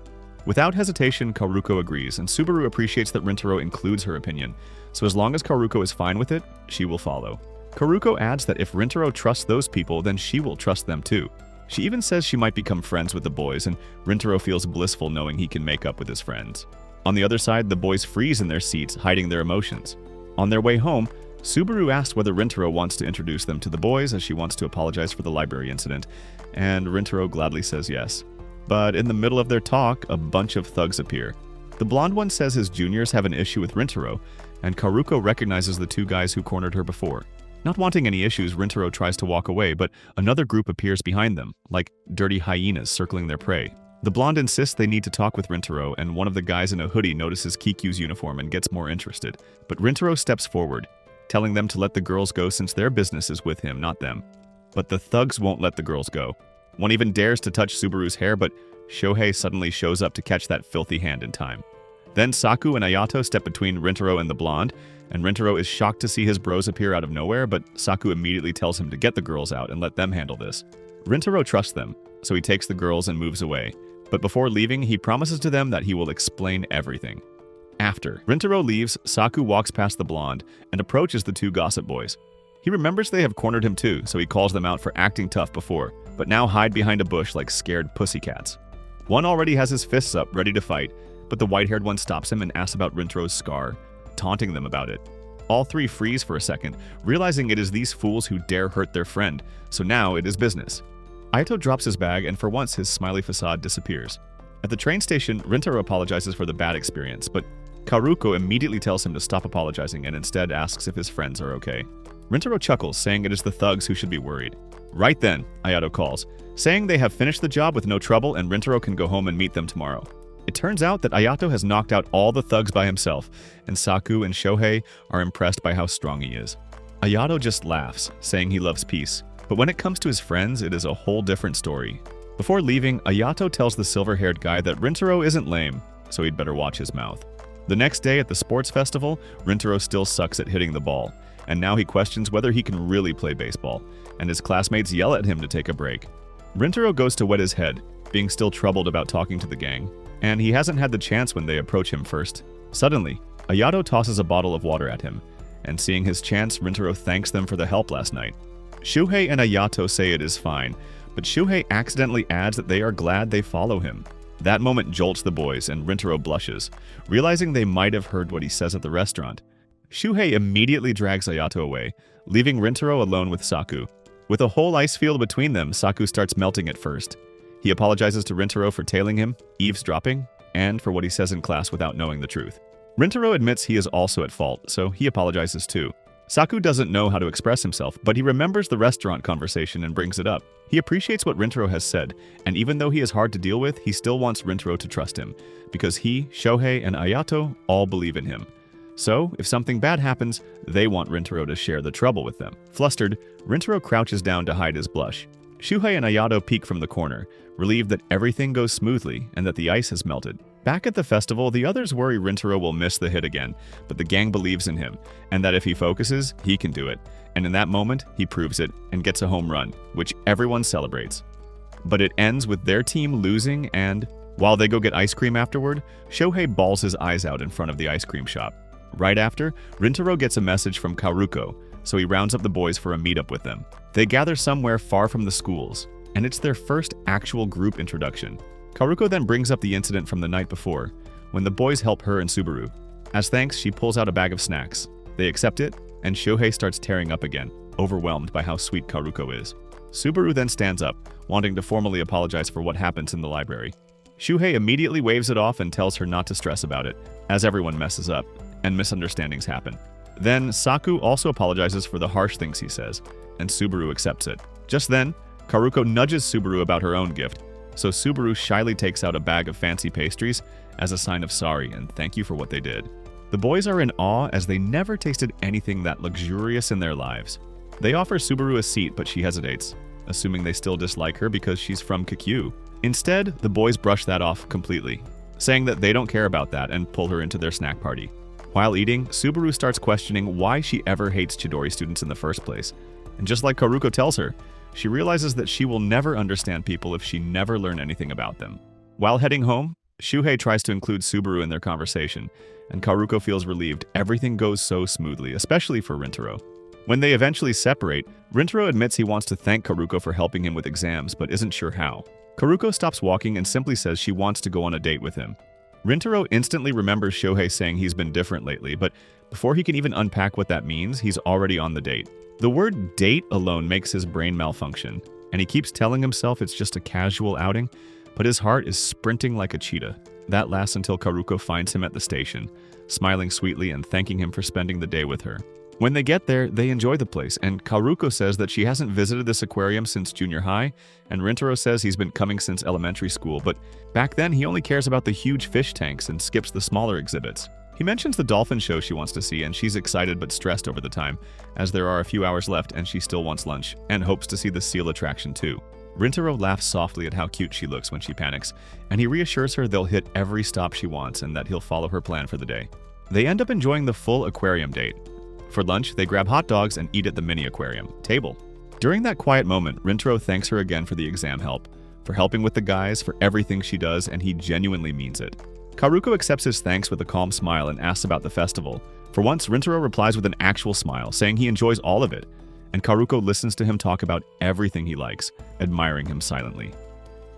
Without hesitation, Karuko agrees, and Subaru appreciates that Rintaro includes her opinion, so as long as Karuko is fine with it, she will follow. Karuko adds that if Rintaro trusts those people, then she will trust them too. She even says she might become friends with the boys, and Rintaro feels blissful knowing he can make up with his friends. On the other side, the boys freeze in their seats, hiding their emotions. On their way home, Subaru asks whether Rintaro wants to introduce them to the boys, as she wants to apologize for the library incident, and Rintaro gladly says yes. But in the middle of their talk, a bunch of thugs appear. The blonde one says his juniors have an issue with Rintaro, and Karuko recognizes the two guys who cornered her before. Not wanting any issues, Rintaro tries to walk away, but another group appears behind them, like dirty hyenas circling their prey. The blonde insists they need to talk with Rintaro, and one of the guys in a hoodie notices Kikyu's uniform and gets more interested. But Rintaro steps forward, telling them to let the girls go since their business is with him, not them. But the thugs won't let the girls go. One even dares to touch Subaru's hair, but Shohei suddenly shows up to catch that filthy hand in time. Then Saku and Ayato step between Rintaro and the blonde, and Rintaro is shocked to see his bros appear out of nowhere, but Saku immediately tells him to get the girls out and let them handle this. Rintaro trusts them, so he takes the girls and moves away. But before leaving, he promises to them that he will explain everything. After Rintaro leaves, Saku walks past the blonde and approaches the two gossip boys. He remembers they have cornered him too, so he calls them out for acting tough before, but now hide behind a bush like scared pussycats. One already has his fists up, ready to fight, but the white-haired one stops him and asks about Rintaro's scar, taunting them about it. All three freeze for a second, realizing it is these fools who dare hurt their friend, so now it is business. Ayato drops his bag, and for once his smiley facade disappears. At the train station, Rintaro apologizes for the bad experience, but Karuko immediately tells him to stop apologizing and instead asks if his friends are okay. Rintaro chuckles, saying it is the thugs who should be worried. Right then, Ayato calls, saying they have finished the job with no trouble and Rintaro can go home and meet them tomorrow. It turns out that Ayato has knocked out all the thugs by himself, and Saku and Shohei are impressed by how strong he is. Ayato just laughs, saying he loves peace. But when it comes to his friends, it is a whole different story. Before leaving, Ayato tells the silver-haired guy that Rintaro isn't lame, so he'd better watch his mouth. The next day at the sports festival, Rintaro still sucks at hitting the ball, and now he questions whether he can really play baseball, and his classmates yell at him to take a break. Rintaro goes to wet his head, being still troubled about talking to the gang, and he hasn't had the chance when they approach him first. Suddenly, Ayato tosses a bottle of water at him, and seeing his chance, Rintaro thanks them for the help last night. Shuhei and Ayato say it is fine, but Shuhei accidentally adds that they are glad they follow him. That moment jolts the boys, and Rintaro blushes, realizing they might have heard what he says at the restaurant. Shuhei immediately drags Ayato away, leaving Rintaro alone with Saku. With a whole ice field between them, Saku starts melting at first. He apologizes to Rintaro for tailing him, eavesdropping, and for what he says in class without knowing the truth. Rintaro admits he is also at fault, so he apologizes too. Saku doesn't know how to express himself, but he remembers the restaurant conversation and brings it up. He appreciates what Rintaro has said, and even though he is hard to deal with, he still wants Rintaro to trust him, because he, Shohei, and Ayato all believe in him. So, if something bad happens, they want Rintaro to share the trouble with them. Flustered, Rintaro crouches down to hide his blush. Shuhei and Ayato peek from the corner, relieved that everything goes smoothly and that the ice has melted. Back at the festival, the others worry Rintaro will miss the hit again, but the gang believes in him, and that if he focuses, he can do it. And in that moment, he proves it and gets a home run, which everyone celebrates. But it ends with their team losing, and while they go get ice cream afterward, Shohei bawls his eyes out in front of the ice cream shop. Right after, Rintaro gets a message from Karuko, so he rounds up the boys for a meetup with them. They gather somewhere far from the schools, and it's their first actual group introduction. Karuko then brings up the incident from the night before, when the boys help her and Subaru. As thanks, she pulls out a bag of snacks. They accept it, and Shohei starts tearing up again, overwhelmed by how sweet Karuko is. Subaru then stands up, wanting to formally apologize for what happens in the library. Shuhei immediately waves it off and tells her not to stress about it, as everyone messes up, and misunderstandings happen. Then, Saku also apologizes for the harsh things he says, and Subaru accepts it. Just then, Karuko nudges Subaru about her own gift, so Subaru shyly takes out a bag of fancy pastries as a sign of sorry and thank you for what they did. The boys are in awe as they never tasted anything that luxurious in their lives. They offer Subaru a seat, but she hesitates, assuming they still dislike her because she's from Kikyu. Instead, the boys brush that off completely, saying that they don't care about that and pull her into their snack party. While eating, Subaru starts questioning why she ever hates Chidori students in the first place. And just like Karuko tells her, she realizes that she will never understand people if she never learned anything about them. While heading home, Shuhei tries to include Subaru in their conversation, and Karuko feels relieved everything goes so smoothly, especially for Rintaro. When they eventually separate, Rintaro admits he wants to thank Karuko for helping him with exams, but isn't sure how. Karuko stops walking and simply says she wants to go on a date with him. Rintaro instantly remembers Shohei saying he's been different lately, but before he can even unpack what that means, he's already on the date. The word date alone makes his brain malfunction, and he keeps telling himself it's just a casual outing, but his heart is sprinting like a cheetah. That lasts until Karuko finds him at the station, smiling sweetly and thanking him for spending the day with her. When they get there, they enjoy the place, and Karuko says that she hasn't visited this aquarium since junior high, and Rintaro says he's been coming since elementary school, but back then he only cares about the huge fish tanks and skips the smaller exhibits. He mentions the dolphin show she wants to see, and she's excited but stressed over the time, as there are a few hours left and she still wants lunch, and hopes to see the seal attraction too. Rintaro laughs softly at how cute she looks when she panics, and he reassures her they'll hit every stop she wants and that he'll follow her plan for the day. They end up enjoying the full aquarium date. For lunch, they grab hot dogs and eat at the mini aquarium table. During that quiet moment, Rintaro thanks her again for the exam help, for helping with the guys, for everything she does, and he genuinely means it. Karuko accepts his thanks with a calm smile and asks about the festival. For once, Rintaro replies with an actual smile, saying he enjoys all of it, and Karuko listens to him talk about everything he likes, admiring him silently.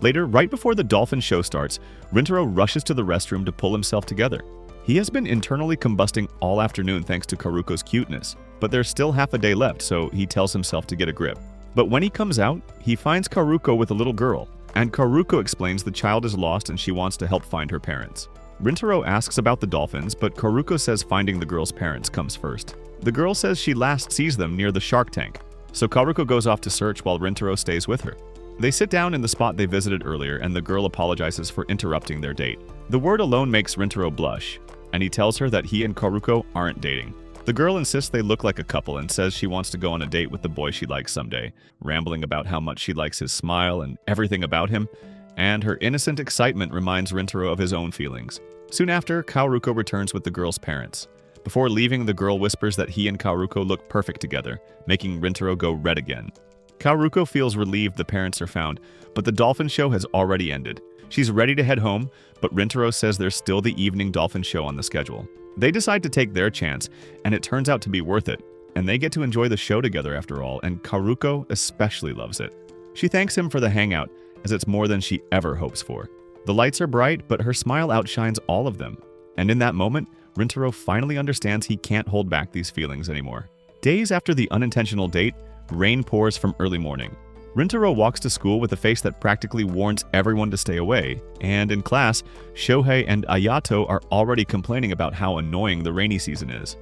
Later, right before the dolphin show starts, Rintaro rushes to the restroom to pull himself together. He has been internally combusting all afternoon thanks to Karuko's cuteness, but there's still half a day left, so he tells himself to get a grip. But when he comes out, he finds Karuko with a little girl, and Karuko explains the child is lost and she wants to help find her parents. Rintaro asks about the dolphins, but Karuko says finding the girl's parents comes first. The girl says she last sees them near the shark tank, so Karuko goes off to search while Rintaro stays with her. They sit down in the spot they visited earlier, and the girl apologizes for interrupting their date. The word alone makes Rintaro blush, and he tells her that he and Karuko aren't dating. The girl insists they look like a couple and says she wants to go on a date with the boy she likes someday, rambling about how much she likes his smile and everything about him, and her innocent excitement reminds Rintaro of his own feelings. Soon after, Karuko returns with the girl's parents, Before leaving, the girl whispers that he and Kaoruko look perfect together, making Rintaro go red again. Kaoruko feels relieved the parents are found, but the dolphin show has already ended. She's ready to head home, but Rintaro says there's still the evening dolphin show on the schedule. They decide to take their chance, and it turns out to be worth it, and they get to enjoy the show together after all, and Kaoruko especially loves it. She thanks him for the hangout, as it's more than she ever hopes for. The lights are bright, but her smile outshines all of them. And in that moment, Rintaro finally understands he can't hold back these feelings anymore. Days after the unintentional date, rain pours from early morning. Rintaro walks to school with a face that practically warns everyone to stay away, and in class, Shohei and Ayato are already complaining about how annoying the rainy season is.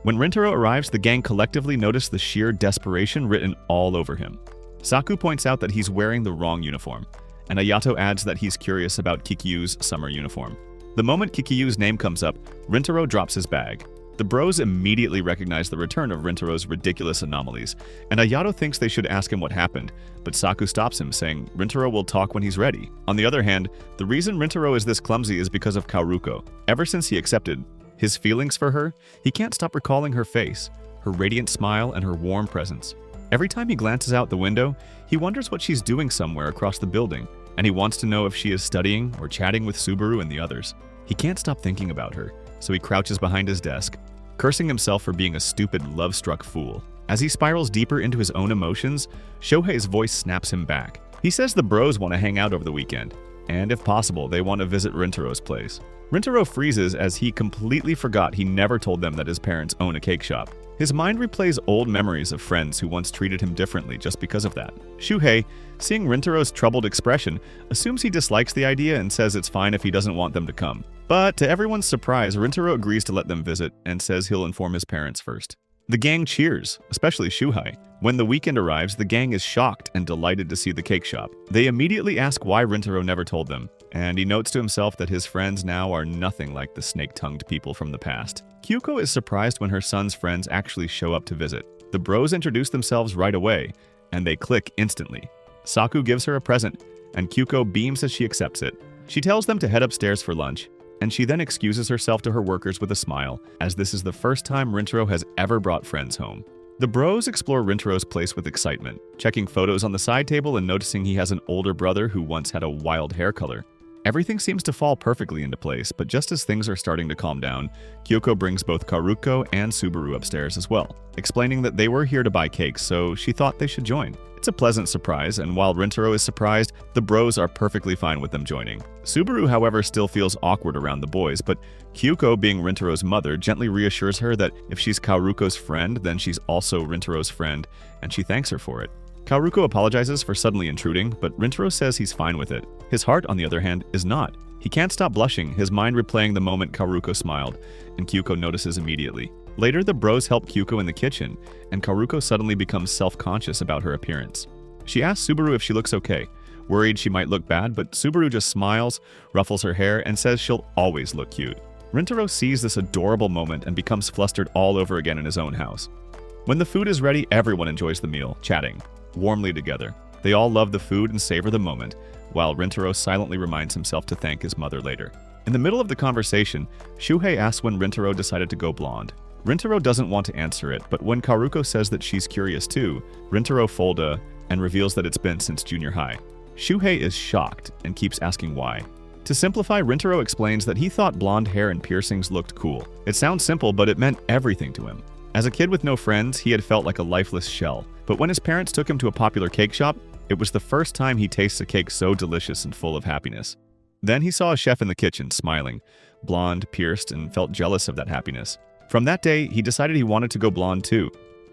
When Rintaro arrives, the gang collectively notice the sheer desperation written all over him. Saku points out that he's wearing the wrong uniform, and Ayato adds that he's curious about Kikyu's summer uniform. The moment Kikyu's name comes up, Rintaro drops his bag. The bros immediately recognize the return of Rintaro's ridiculous anomalies, and Ayato thinks they should ask him what happened, but Saku stops him, saying Rintaro will talk when he's ready. On the other hand, the reason Rintaro is this clumsy is because of Kaoruko. Ever since he accepted his feelings for her, he can't stop recalling her face, her radiant smile, and her warm presence. Every time he glances out the window, he wonders what she's doing somewhere across the building, and he wants to know if she is studying or chatting with Subaru and the others. He can't stop thinking about her, so he crouches behind his desk, cursing himself for being a stupid, love-struck fool. As he spirals deeper into his own emotions, Shohei's voice snaps him back. He says the bros want to hang out over the weekend, and if possible, they want to visit Rintaro's place. Rintaro freezes as he completely forgot he never told them that his parents own a cake shop. His mind replays old memories of friends who once treated him differently just because of that. Shuhei, seeing Rintaro's troubled expression, assumes he dislikes the idea and says it's fine if he doesn't want them to come. But to everyone's surprise, Rintaro agrees to let them visit and says he'll inform his parents first. The gang cheers, especially Shuhei. When the weekend arrives, the gang is shocked and delighted to see the cake shop. They immediately ask why Rintaro never told them, and he notes to himself that his friends now are nothing like the snake-tongued people from the past. Kyuko is surprised when her son's friends actually show up to visit. The bros introduce themselves right away, and they click instantly. Saku gives her a present, and Kyuko beams as she accepts it. She tells them to head upstairs for lunch, and she then excuses herself to her workers with a smile, as this is the first time Rintaro has ever brought friends home. The bros explore Rintaro's place with excitement, checking photos on the side table and noticing he has an older brother who once had a wild hair color. Everything seems to fall perfectly into place, but just as things are starting to calm down, Kyoko brings both Kaoruko and Subaru upstairs as well, explaining that they were here to buy cakes, so she thought they should join. It's a pleasant surprise, and while Rintaro is surprised, the bros are perfectly fine with them joining. Subaru, however, still feels awkward around the boys, but Kyuko, being Rintaro's mother, gently reassures her that if she's Kaoruko's friend, then she's also Rintaro's friend, and she thanks her for it. Kaoruko apologizes for suddenly intruding, but Rintaro says he's fine with it. His heart, on the other hand, is not. He can't stop blushing, his mind replaying the moment Kaoruko smiled, and Kyuko notices immediately. Later, the bros help Kyuko in the kitchen, and Kaoruko suddenly becomes self-conscious about her appearance. She asks Subaru if she looks okay, worried she might look bad, but Subaru just smiles, ruffles her hair, and says she'll always look cute. Rintaro sees this adorable moment and becomes flustered all over again in his own house. When the food is ready, everyone enjoys the meal, chatting warmly together. They all love the food and savor the moment, while Rintaro silently reminds himself to thank his mother later. In the middle of the conversation, Shuhei asks when Rintaro decided to go blonde. Rintaro doesn't want to answer it, but when Kaoruko says that she's curious too, Rintaro folds and reveals that it's been since junior high. Shuhei is shocked and keeps asking why. To simplify, Rintaro explains that he thought blonde hair and piercings looked cool. It sounds simple, but it meant everything to him. As a kid with no friends, he had felt like a lifeless shell. But when his parents took him to a popular cake shop, it was the first time he tasted a cake so delicious and full of happiness. Then he saw a chef in the kitchen, smiling, blonde, pierced, and felt jealous of that happiness. From that day, he decided he wanted to go blonde too.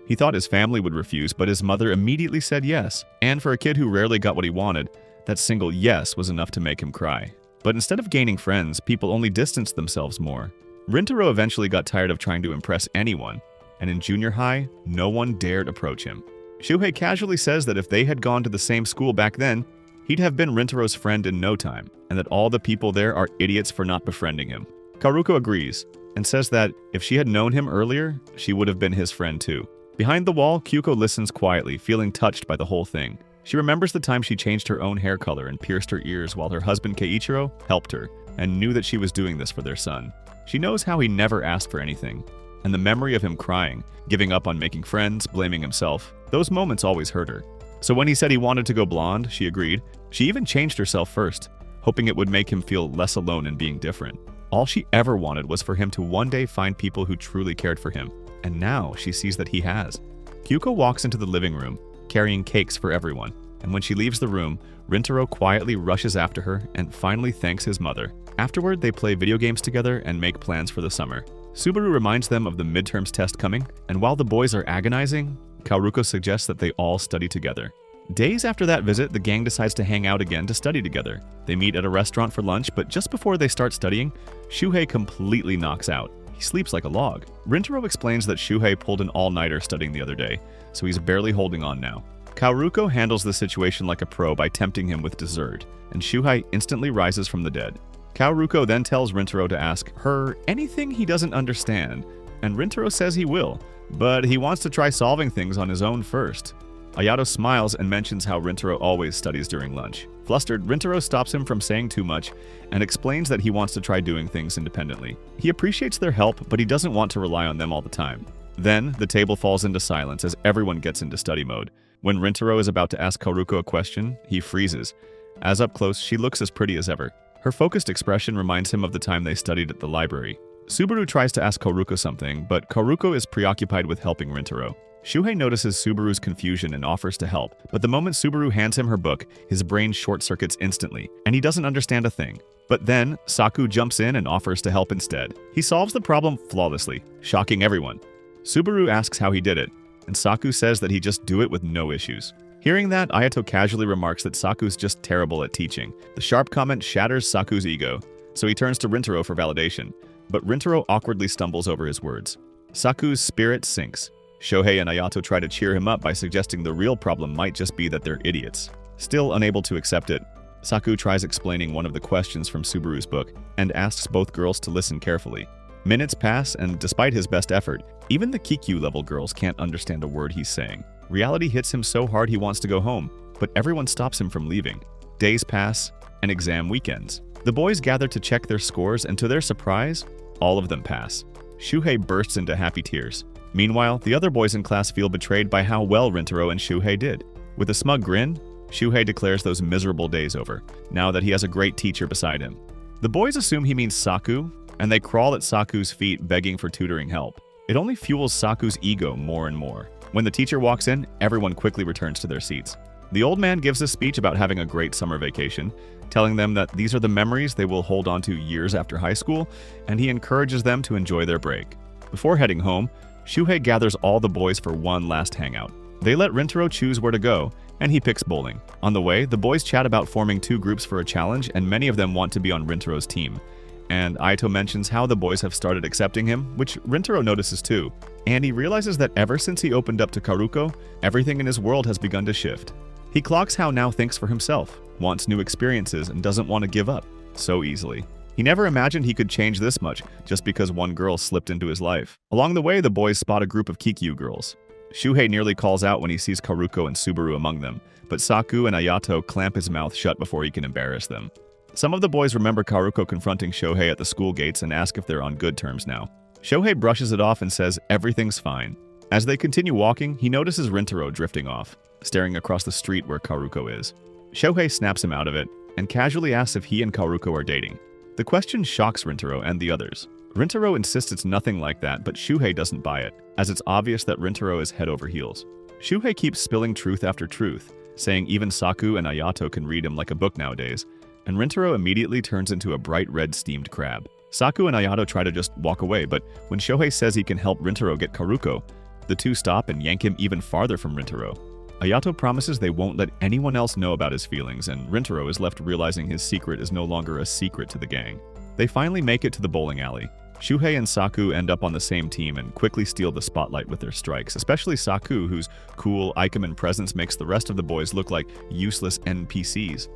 He thought his family would refuse, but his mother immediately said yes. And for a kid who rarely got what he wanted, that single yes was enough to make him cry. But instead of gaining friends, people only distanced themselves more. Rintaro eventually got tired of trying to impress anyone, and in junior high, no one dared approach him. Shuhei casually says that if they had gone to the same school back then, he'd have been Rintaro's friend in no time, and that all the people there are idiots for not befriending him. Kaoruko agrees, and says that if she had known him earlier, she would have been his friend too. Behind the wall, Kyuko listens quietly, feeling touched by the whole thing. She remembers the time she changed her own hair color and pierced her ears while her husband Keiichiro helped her, and knew that she was doing this for their son. She knows how he never asked for anything, and the memory of him crying, giving up on making friends, blaming himself, those moments always hurt her. So when he said he wanted to go blonde, she agreed. She even changed herself first, hoping it would make him feel less alone in being different. All she ever wanted was for him to one day find people who truly cared for him, and now she sees that he has. Kyuko walks into the living room, carrying cakes for everyone, and when she leaves the room, Rintaro quietly rushes after her and finally thanks his mother. Afterward, they play video games together and make plans for the summer. Subaru reminds them of the midterms test coming, and while the boys are agonizing, Kaoruko suggests that they all study together. Days after that visit, the gang decides to hang out again to study together. They meet at a restaurant for lunch, but just before they start studying, Shuhei completely knocks out. He sleeps like a log. Rintaro explains that Shuhei pulled an all-nighter studying the other day, so he's barely holding on now. Kaoruko handles the situation like a pro by tempting him with dessert, and Shuhei instantly rises from the dead. Kaoruko then tells Rintaro to ask her anything he doesn't understand, and Rintaro says he will, but he wants to try solving things on his own first. Ayato smiles and mentions how Rintaro always studies during lunch. Flustered, Rintaro stops him from saying too much and explains that he wants to try doing things independently. He appreciates their help, but he doesn't want to rely on them all the time. Then, the table falls into silence as everyone gets into study mode. When Rintaro is about to ask Kaoruko a question, he freezes. As up close, she looks as pretty as ever. Her focused expression reminds him of the time they studied at the library. Subaru tries to ask Kaoruko something, but Kaoruko is preoccupied with helping Rintaro. Shuhei notices Subaru's confusion and offers to help, but the moment Subaru hands him her book, his brain short-circuits instantly, and he doesn't understand a thing. But then, Saku jumps in and offers to help instead. He solves the problem flawlessly, shocking everyone. Subaru asks how he did it, and Saku says that he just do it with no issues. Hearing that, Ayato casually remarks that Saku's just terrible at teaching. The sharp comment shatters Saku's ego, so he turns to Rintaro for validation, but Rintaro awkwardly stumbles over his words. Saku's spirit sinks. Shohei and Ayato try to cheer him up by suggesting the real problem might just be that they're idiots. Still unable to accept it, Saku tries explaining one of the questions from Subaru's book and asks both girls to listen carefully. Minutes pass, and despite his best effort, even the Kikyu-level girls can't understand a word he's saying. Reality hits him so hard he wants to go home, but everyone stops him from leaving. Days pass, and exam weekends. The boys gather to check their scores, and to their surprise, all of them pass. Shuhei bursts into happy tears. Meanwhile, the other boys in class feel betrayed by how well Rintaro and Shuhei did. With a smug grin, Shuhei declares those miserable days over, now that he has a great teacher beside him. The boys assume he means Saku, and they crawl at Saku's feet begging for tutoring help. It only fuels Saku's ego more and more. When the teacher walks in, everyone quickly returns to their seats. The old man gives a speech about having a great summer vacation, telling them that these are the memories they will hold on to years after high school, and he encourages them to enjoy their break. Before heading home, Shuhei gathers all the boys for one last hangout. They let Rintaro choose where to go, and he picks bowling. On the way, the boys chat about forming two groups for a challenge, and many of them want to be on Rintaro's team. And Aito mentions how the boys have started accepting him, which Rintaro notices too. And he realizes that ever since he opened up to Kaoruko, everything in his world has begun to shift. He clocks how now thinks for himself, wants new experiences, and doesn't want to give up so easily. He never imagined he could change this much just because one girl slipped into his life. Along the way, the boys spot a group of Kikyu girls. Shuhei nearly calls out when he sees Kaoruko and Subaru among them, but Saku and Ayato clamp his mouth shut before he can embarrass them. Some of the boys remember Kaoruko confronting Shohei at the school gates and ask if they're on good terms now. Shohei brushes it off and says everything's fine. As they continue walking, he notices Rintaro drifting off, staring across the street where Kaoruko is. Shohei snaps him out of it and casually asks if he and Kaoruko are dating. The question shocks Rintaro and the others. Rintaro insists it's nothing like that, but Shuhei doesn't buy it, as it's obvious that Rintaro is head over heels. Shuhei keeps spilling truth after truth, saying even Saku and Ayato can read him like a book nowadays, and Rintaro immediately turns into a bright red steamed crab. Saku and Ayato try to just walk away, but when Shohei says he can help Rintaro get Kaoruko, the two stop and yank him even farther from Rintaro. Ayato promises they won't let anyone else know about his feelings, and Rintaro is left realizing his secret is no longer a secret to the gang. They finally make it to the bowling alley. Shuhei and Saku end up on the same team and quickly steal the spotlight with their strikes, especially Saku, whose cool Ikemen presence makes the rest of the boys look like useless NPCs.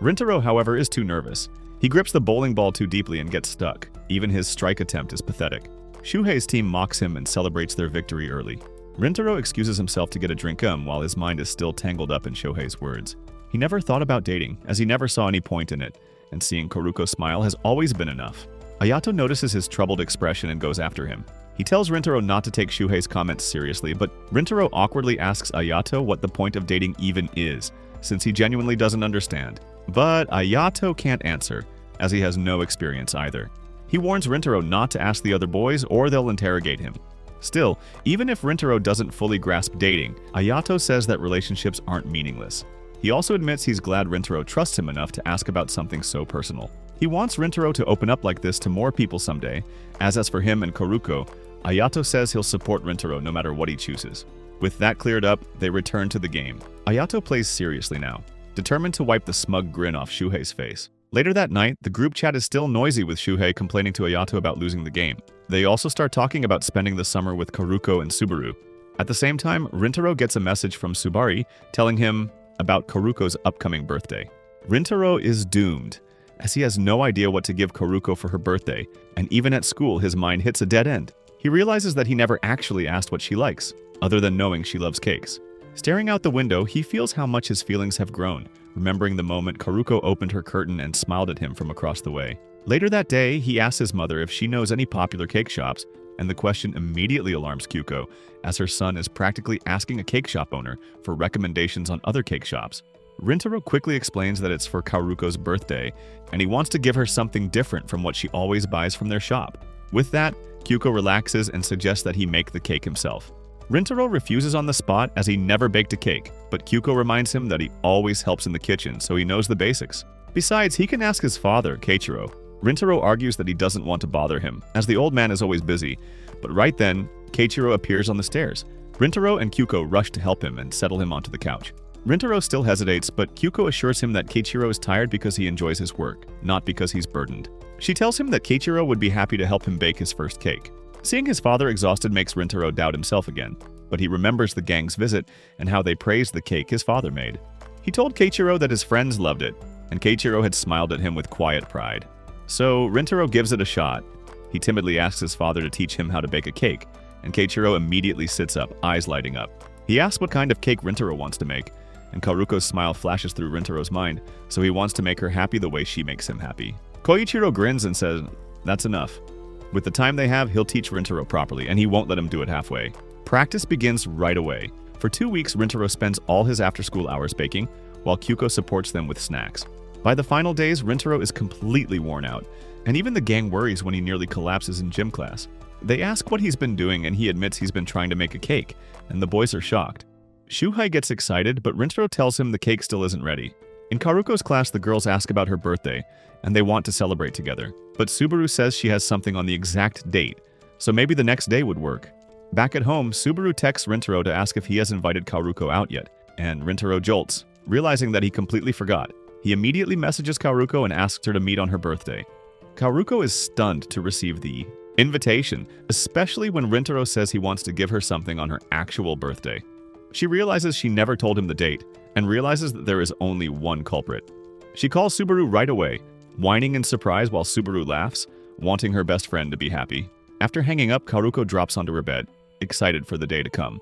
Rintaro, however, is too nervous. He grips the bowling ball too deeply and gets stuck. Even his strike attempt is pathetic. Shuhei's team mocks him and celebrates their victory early. Rintaro excuses himself to get a drink while his mind is still tangled up in Shohei's words. He never thought about dating, as he never saw any point in it, and seeing Kaoruko smile has always been enough. Ayato notices his troubled expression and goes after him. He tells Rintaro not to take Shuhei's comments seriously, but Rintaro awkwardly asks Ayato what the point of dating even is, since he genuinely doesn't understand. But Ayato can't answer, as he has no experience either. He warns Rintaro not to ask the other boys or they'll interrogate him. Still, even if Rintaro doesn't fully grasp dating, Ayato says that relationships aren't meaningless. He also admits he's glad Rintaro trusts him enough to ask about something so personal. He wants Rintaro to open up like this to more people someday, as for him and Karuko, Ayato says he'll support Rintaro no matter what he chooses. With that cleared up, they return to the game. Ayato plays seriously now, determined to wipe the smug grin off Shuhei's face. Later that night, the group chat is still noisy with Shuhei complaining to Ayato about losing the game. They also start talking about spending the summer with Karuko and Subaru. At the same time, Rintaro gets a message from Subari telling him about Karuko's upcoming birthday. Rintaro is doomed, as he has no idea what to give Karuko for her birthday, and even at school his mind hits a dead end. He realizes that he never actually asked what she likes, other than knowing she loves cakes. Staring out the window, he feels how much his feelings have grown, remembering the moment Karuko opened her curtain and smiled at him from across the way. Later that day, he asks his mother if she knows any popular cake shops, and the question immediately alarms Kyuko, as her son is practically asking a cake shop owner for recommendations on other cake shops. Rintaro quickly explains that it's for Karuko's birthday, and he wants to give her something different from what she always buys from their shop. With that, Kyuko relaxes and suggests that he make the cake himself. Rintaro refuses on the spot as he never baked a cake, but Kyuko reminds him that he always helps in the kitchen, so he knows the basics. Besides, he can ask his father, Keiichiro. Rintaro argues that he doesn't want to bother him, as the old man is always busy, but right then, Keiichiro appears on the stairs. Rintaro and Kyuko rush to help him and settle him onto the couch. Rintaro still hesitates, but Kyuko assures him that Keiichiro is tired because he enjoys his work, not because he's burdened. She tells him that Keiichiro would be happy to help him bake his first cake. Seeing his father exhausted makes Rintaro doubt himself again, but he remembers the gang's visit and how they praised the cake his father made. He told Keiichiro that his friends loved it, and Keiichiro had smiled at him with quiet pride. So Rintaro gives it a shot. He timidly asks his father to teach him how to bake a cake, and Keiichiro immediately sits up, eyes lighting up. He asks what kind of cake Rintaro wants to make, and Karuko's smile flashes through Rintaro's mind, so he wants to make her happy the way she makes him happy. Koichiro grins and says, "That's enough." With the time they have, he'll teach Rintaro properly, and he won't let him do it halfway. Practice begins right away. For 2 weeks, Rintaro spends all his after-school hours baking, while Kyuko supports them with snacks. By the final days, Rintaro is completely worn out, and even the gang worries when he nearly collapses in gym class. They ask what he's been doing, and he admits he's been trying to make a cake, and the boys are shocked. Shuhei gets excited, but Rintaro tells him the cake still isn't ready. In Karuko's class, the girls ask about her birthday, and they want to celebrate together. But Subaru says she has something on the exact date, so maybe the next day would work. Back at home, Subaru texts Rintaro to ask if he has invited Karuko out yet, and Rintaro jolts, realizing that he completely forgot. He immediately messages Karuko and asks her to meet on her birthday. Karuko is stunned to receive the invitation, especially when Rintaro says he wants to give her something on her actual birthday. She realizes she never told him the date, and realizes that there is only one culprit. She calls Subaru right away, whining in surprise while Subaru laughs, wanting her best friend to be happy. After hanging up, Karuko drops onto her bed, excited for the day to come.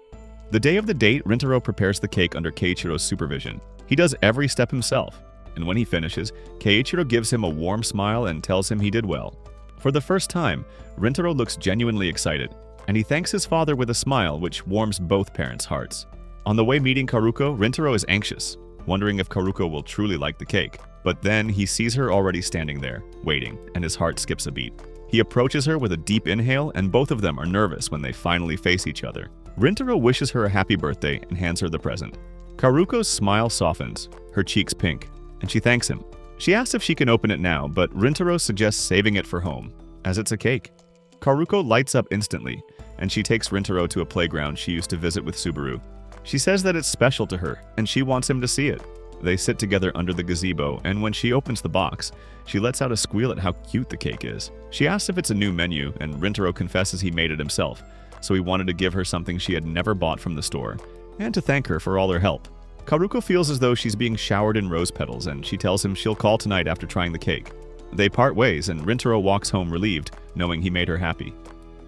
The day of the date, Rintaro prepares the cake under Keiichiro's supervision. He does every step himself, and when he finishes, Keiichiro gives him a warm smile and tells him he did well. For the first time, Rintaro looks genuinely excited, and he thanks his father with a smile which warms both parents' hearts. On the way meeting Karuko, Rintaro is anxious, wondering if Karuko will truly like the cake. But then he sees her already standing there, waiting, and his heart skips a beat. He approaches her with a deep inhale, and both of them are nervous when they finally face each other. Rintaro wishes her a happy birthday and hands her the present. Karuko's smile softens, her cheeks pink, and she thanks him. She asks if she can open it now, but Rintaro suggests saving it for home, as it's a cake. Karuko lights up instantly, and she takes Rintaro to a playground she used to visit with Subaru. She says that it's special to her, and she wants him to see it. They sit together under the gazebo, and when she opens the box, she lets out a squeal at how cute the cake is. She asks if it's a new menu, and Rintaro confesses he made it himself, so he wanted to give her something she had never bought from the store, and to thank her for all her help. Karuko feels as though she's being showered in rose petals, and she tells him she'll call tonight after trying the cake. They part ways, and Rintaro walks home relieved, knowing he made her happy.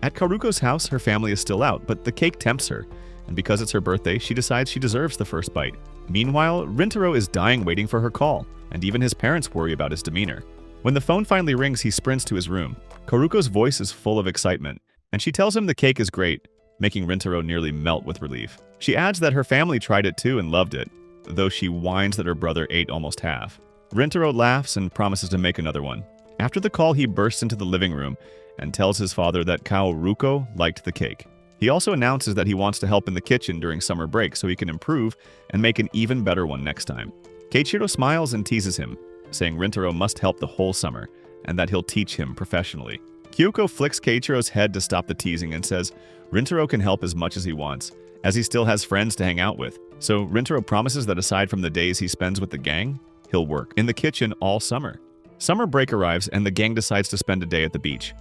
At Karuko's house, her family is still out, but the cake tempts her, and because it's her birthday, she decides she deserves the first bite. Meanwhile, Rintaro is dying waiting for her call, and even his parents worry about his demeanor. When the phone finally rings, he sprints to his room. Karuko's voice is full of excitement, and she tells him the cake is great, making Rintaro nearly melt with relief. She adds that her family tried it too and loved it, though she whines that her brother ate almost half. Rintaro laughs and promises to make another one. After the call, he bursts into the living room and tells his father that Kaoruko liked the cake. He also announces that he wants to help in the kitchen during summer break so he can improve and make an even better one next time. Keiichiro smiles and teases him, saying Rintaro must help the whole summer and that he'll teach him professionally. Kyuko flicks Keiichiro's head to stop the teasing and says Rintaro can help as much as he wants, as he still has friends to hang out with. So Rintaro promises that aside from the days he spends with the gang, he'll work in the kitchen all summer. Summer break arrives and the gang decides to spend a day at the beach.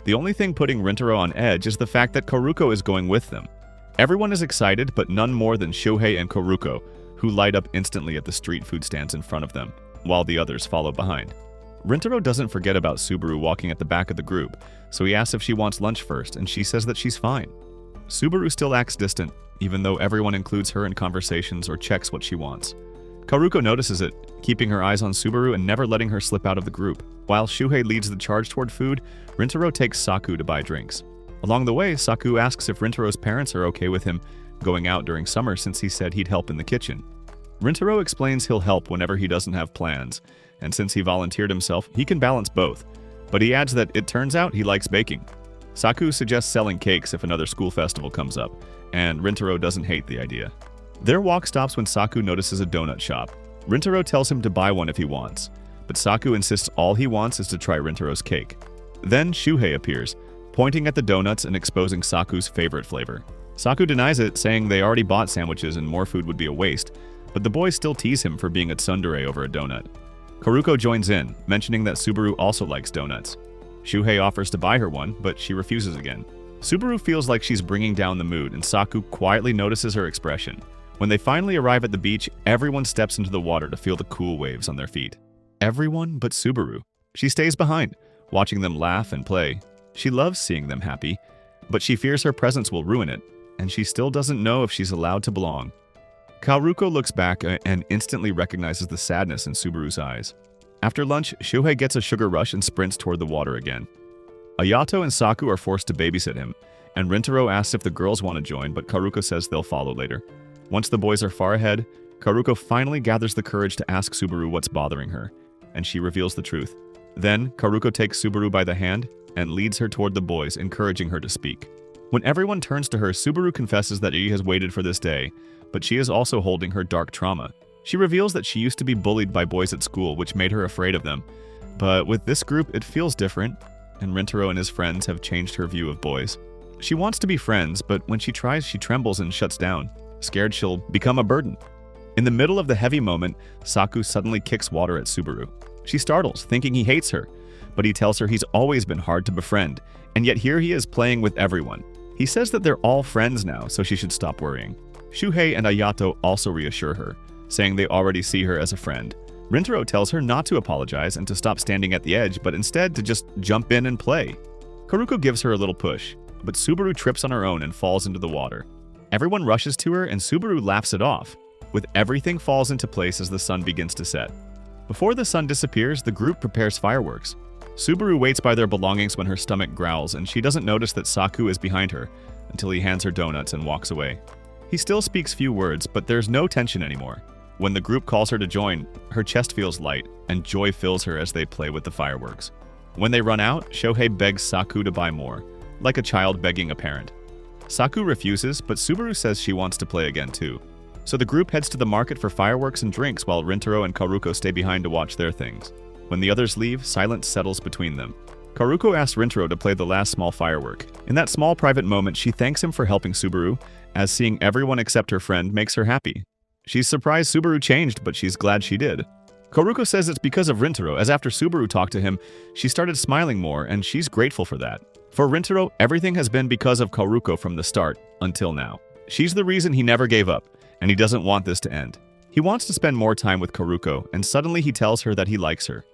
The only thing putting Rintaro on edge is the fact that Karuko is going with them. Everyone is excited, but none more than Shohei and Karuko, who light up instantly at the street food stands in front of them, while the others follow behind. Rintaro doesn't forget about Subaru walking at the back of the group, so he asks if she wants lunch first, and she says that she's fine. Subaru still acts distant, even though everyone includes her in conversations or checks what she wants. Karuko notices it, keeping her eyes on Subaru and never letting her slip out of the group. While Shuhei leads the charge toward food, Rintaro takes Saku to buy drinks. Along the way, Saku asks if Rintaro's parents are okay with him going out during summer since he said he'd help in the kitchen. Rintaro explains he'll help whenever he doesn't have plans, and since he volunteered himself, he can balance both. But he adds that it turns out he likes baking. Saku suggests selling cakes if another school festival comes up, and Rintaro doesn't hate the idea. Their walk stops when Saku notices a donut shop. Rintaro tells him to buy one if he wants, but Saku insists all he wants is to try Rintaro's cake. Then Shuhei appears, pointing at the donuts and exposing Saku's favorite flavor. Saku denies it, saying they already bought sandwiches and more food would be a waste, but the boys still tease him for being a tsundere over a donut. Karuko joins in, mentioning that Subaru also likes donuts. Shuhei offers to buy her one, but she refuses again. Subaru feels like she's bringing down the mood, and Saku quietly notices her expression. When they finally arrive at the beach, everyone steps into the water to feel the cool waves on their feet. Everyone but Subaru. She stays behind, watching them laugh and play. She loves seeing them happy, but she fears her presence will ruin it, and she still doesn't know if she's allowed to belong. Kaoruko looks back and instantly recognizes the sadness in Subaru's eyes. After lunch, Shuhei gets a sugar rush and sprints toward the water again. Ayato and Saku are forced to babysit him, and Rintaro asks if the girls want to join, but Karuko says they'll follow later. Once the boys are far ahead, Karuko finally gathers the courage to ask Subaru what's bothering her, and she reveals the truth. Then, Karuko takes Subaru by the hand and leads her toward the boys, encouraging her to speak. When everyone turns to her, Subaru confesses that she has waited for this day, but she is also holding her dark trauma. She reveals that she used to be bullied by boys at school, which made her afraid of them. But with this group, it feels different, and Rintaro and his friends have changed her view of boys. She wants to be friends, but when she tries, she trembles and shuts down, scared she'll become a burden. In the middle of the heavy moment, Saku suddenly kicks water at Subaru. She startles, thinking he hates her, but he tells her he's always been hard to befriend, and yet here he is playing with everyone. He says that they're all friends now, so she should stop worrying. Shuhei and Ayato also reassure her, saying they already see her as a friend. Rintaro tells her not to apologize and to stop standing at the edge, but instead to just jump in and play. Karuko gives her a little push, but Subaru trips on her own and falls into the water. Everyone rushes to her and Subaru laughs it off, with everything falls into place as the sun begins to set. Before the sun disappears, the group prepares fireworks. Subaru waits by their belongings when her stomach growls, and she doesn't notice that Saku is behind her until he hands her donuts and walks away. He still speaks few words, but there's no tension anymore. When the group calls her to join, her chest feels light, and joy fills her as they play with the fireworks. When they run out, Shohei begs Saku to buy more, like a child begging a parent. Saku refuses, but Subaru says she wants to play again too. So the group heads to the market for fireworks and drinks while Rintaro and Karuko stay behind to watch their things. When the others leave, silence settles between them. Karuko asks Rintaro to play the last small firework. In that small private moment, she thanks him for helping Subaru, as seeing everyone except her friend makes her happy. She's surprised Subaru changed, but she's glad she did. Karuko says it's because of Rintaro, as after Subaru talked to him, she started smiling more, and she's grateful for that. For Rintaro, everything has been because of Karuko from the start, until now. She's the reason he never gave up, and he doesn't want this to end. He wants to spend more time with Karuko, and suddenly he tells her that he likes her.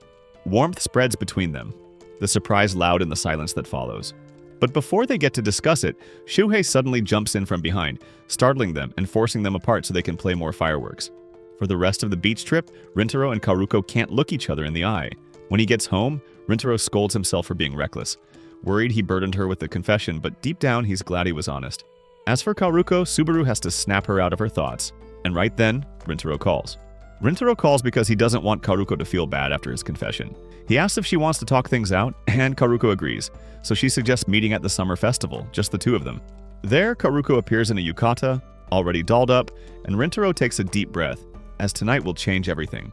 Warmth spreads between them, the surprise loud in the silence that follows. But before they get to discuss it, Shuhei suddenly jumps in from behind, startling them and forcing them apart so they can play more fireworks. For the rest of the beach trip, Rintaro and Karuko can't look each other in the eye. When he gets home, Rintaro scolds himself for being reckless. worried he burdened her with the confession, but deep down he's glad he was honest. As for Kaoruko, Subaru has to snap her out of her thoughts. And right then, Rintaro calls. Rintaro calls because he doesn't want Kaoruko to feel bad after his confession. He asks if she wants to talk things out, and Kaoruko agrees, so she suggests meeting at the summer festival, just the two of them. There, Kaoruko appears in a yukata, already dolled up, and Rintaro takes a deep breath, as tonight will change everything.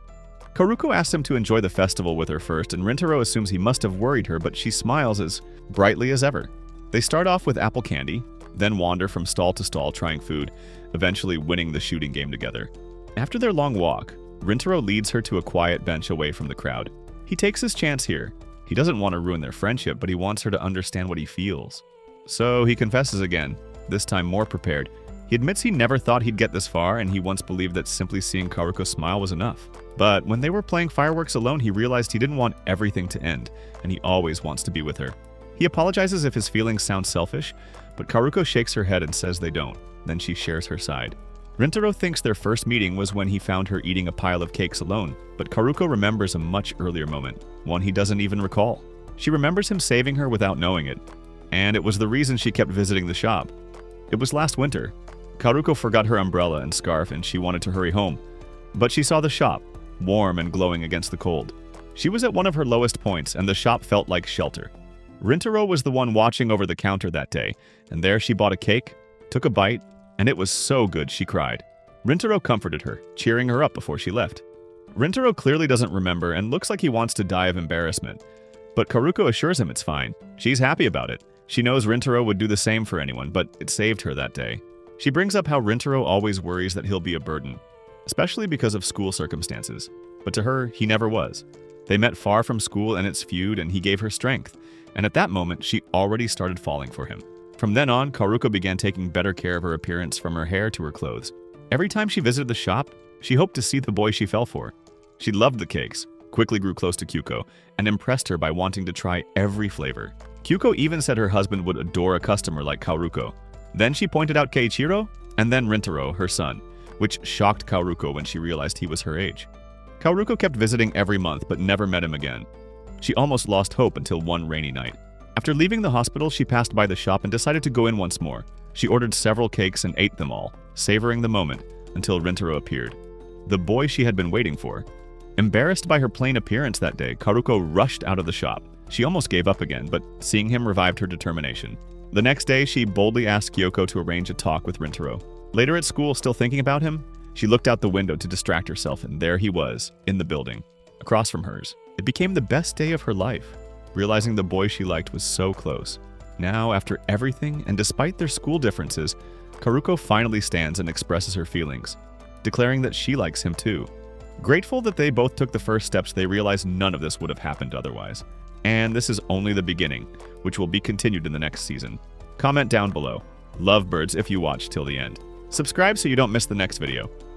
Kaoruko asks him to enjoy the festival with her first, and Rintaro assumes he must have worried her, but she smiles as brightly as ever. They start off with apple candy, then wander from stall to stall trying food, eventually winning the shooting game together. After their long walk, Rintaro leads her to a quiet bench away from the crowd. He takes his chance here. He doesn't want to ruin their friendship, but he wants her to understand what he feels. So he confesses again, this time more prepared. He admits he never thought he'd get this far, and he once believed that simply seeing Kaoruko smile was enough. But when they were playing fireworks alone, he realized he didn't want everything to end, and he always wants to be with her. He apologizes if his feelings sound selfish, but Kaoruko shakes her head and says they don't. Then she shares her side. Rintaro thinks their first meeting was when he found her eating a pile of cakes alone, but Kaoruko remembers a much earlier moment, one he doesn't even recall. She remembers him saving her without knowing it, and it was the reason she kept visiting the shop. It was last winter. Kaoruko forgot her umbrella and scarf and she wanted to hurry home, but she saw the shop, warm and glowing against the cold. She was at one of her lowest points, and the shop felt like shelter. Rintaro was the one watching over the counter that day, and there she bought a cake, took a bite, and it was so good she cried. Rintaro comforted her, cheering her up before she left. Rintaro clearly doesn't remember and looks like he wants to die of embarrassment, but Kaoruko assures him it's fine. She's happy about it. She knows Rintaro would do the same for anyone, but it saved her that day. She brings up how Rintaro always worries that he'll be a burden, especially because of school circumstances, but to her, he never was. They met far from school and its feud, and he gave her strength, and at that moment, she already started falling for him. From then on, Kaoruko began taking better care of her appearance, from her hair to her clothes. Every time she visited the shop, she hoped to see the boy she fell for. She loved the cakes, quickly grew close to Kyuko, and impressed her by wanting to try every flavor. Kyuko even said her husband would adore a customer like Kaoruko. Then she pointed out Keiichiro, and then Rintaro, her son, which shocked Kaoruko when she realized he was her age. Kaoruko kept visiting every month but never met him again. She almost lost hope until one rainy night. After leaving the hospital, she passed by the shop and decided to go in once more. She ordered several cakes and ate them all, savoring the moment, until Rintaro appeared, the boy she had been waiting for. Embarrassed by her plain appearance that day, Kaoruko rushed out of the shop. She almost gave up again, but seeing him revived her determination. The next day, she boldly asked Kyoko to arrange a talk with Rintaro. Later at school, still thinking about him, she looked out the window to distract herself, and there he was, in the building, across from hers. It became the best day of her life, realizing the boy she liked was so close. Now, after everything, and despite their school differences, Kaoruko finally stands and expresses her feelings, declaring that she likes him too. Grateful that they both took the first steps, they realize none of this would have happened otherwise. And this is only the beginning, which will be continued in the next season. Comment down below. Lovebirds if you watch till the end. Subscribe so you don't miss the next video.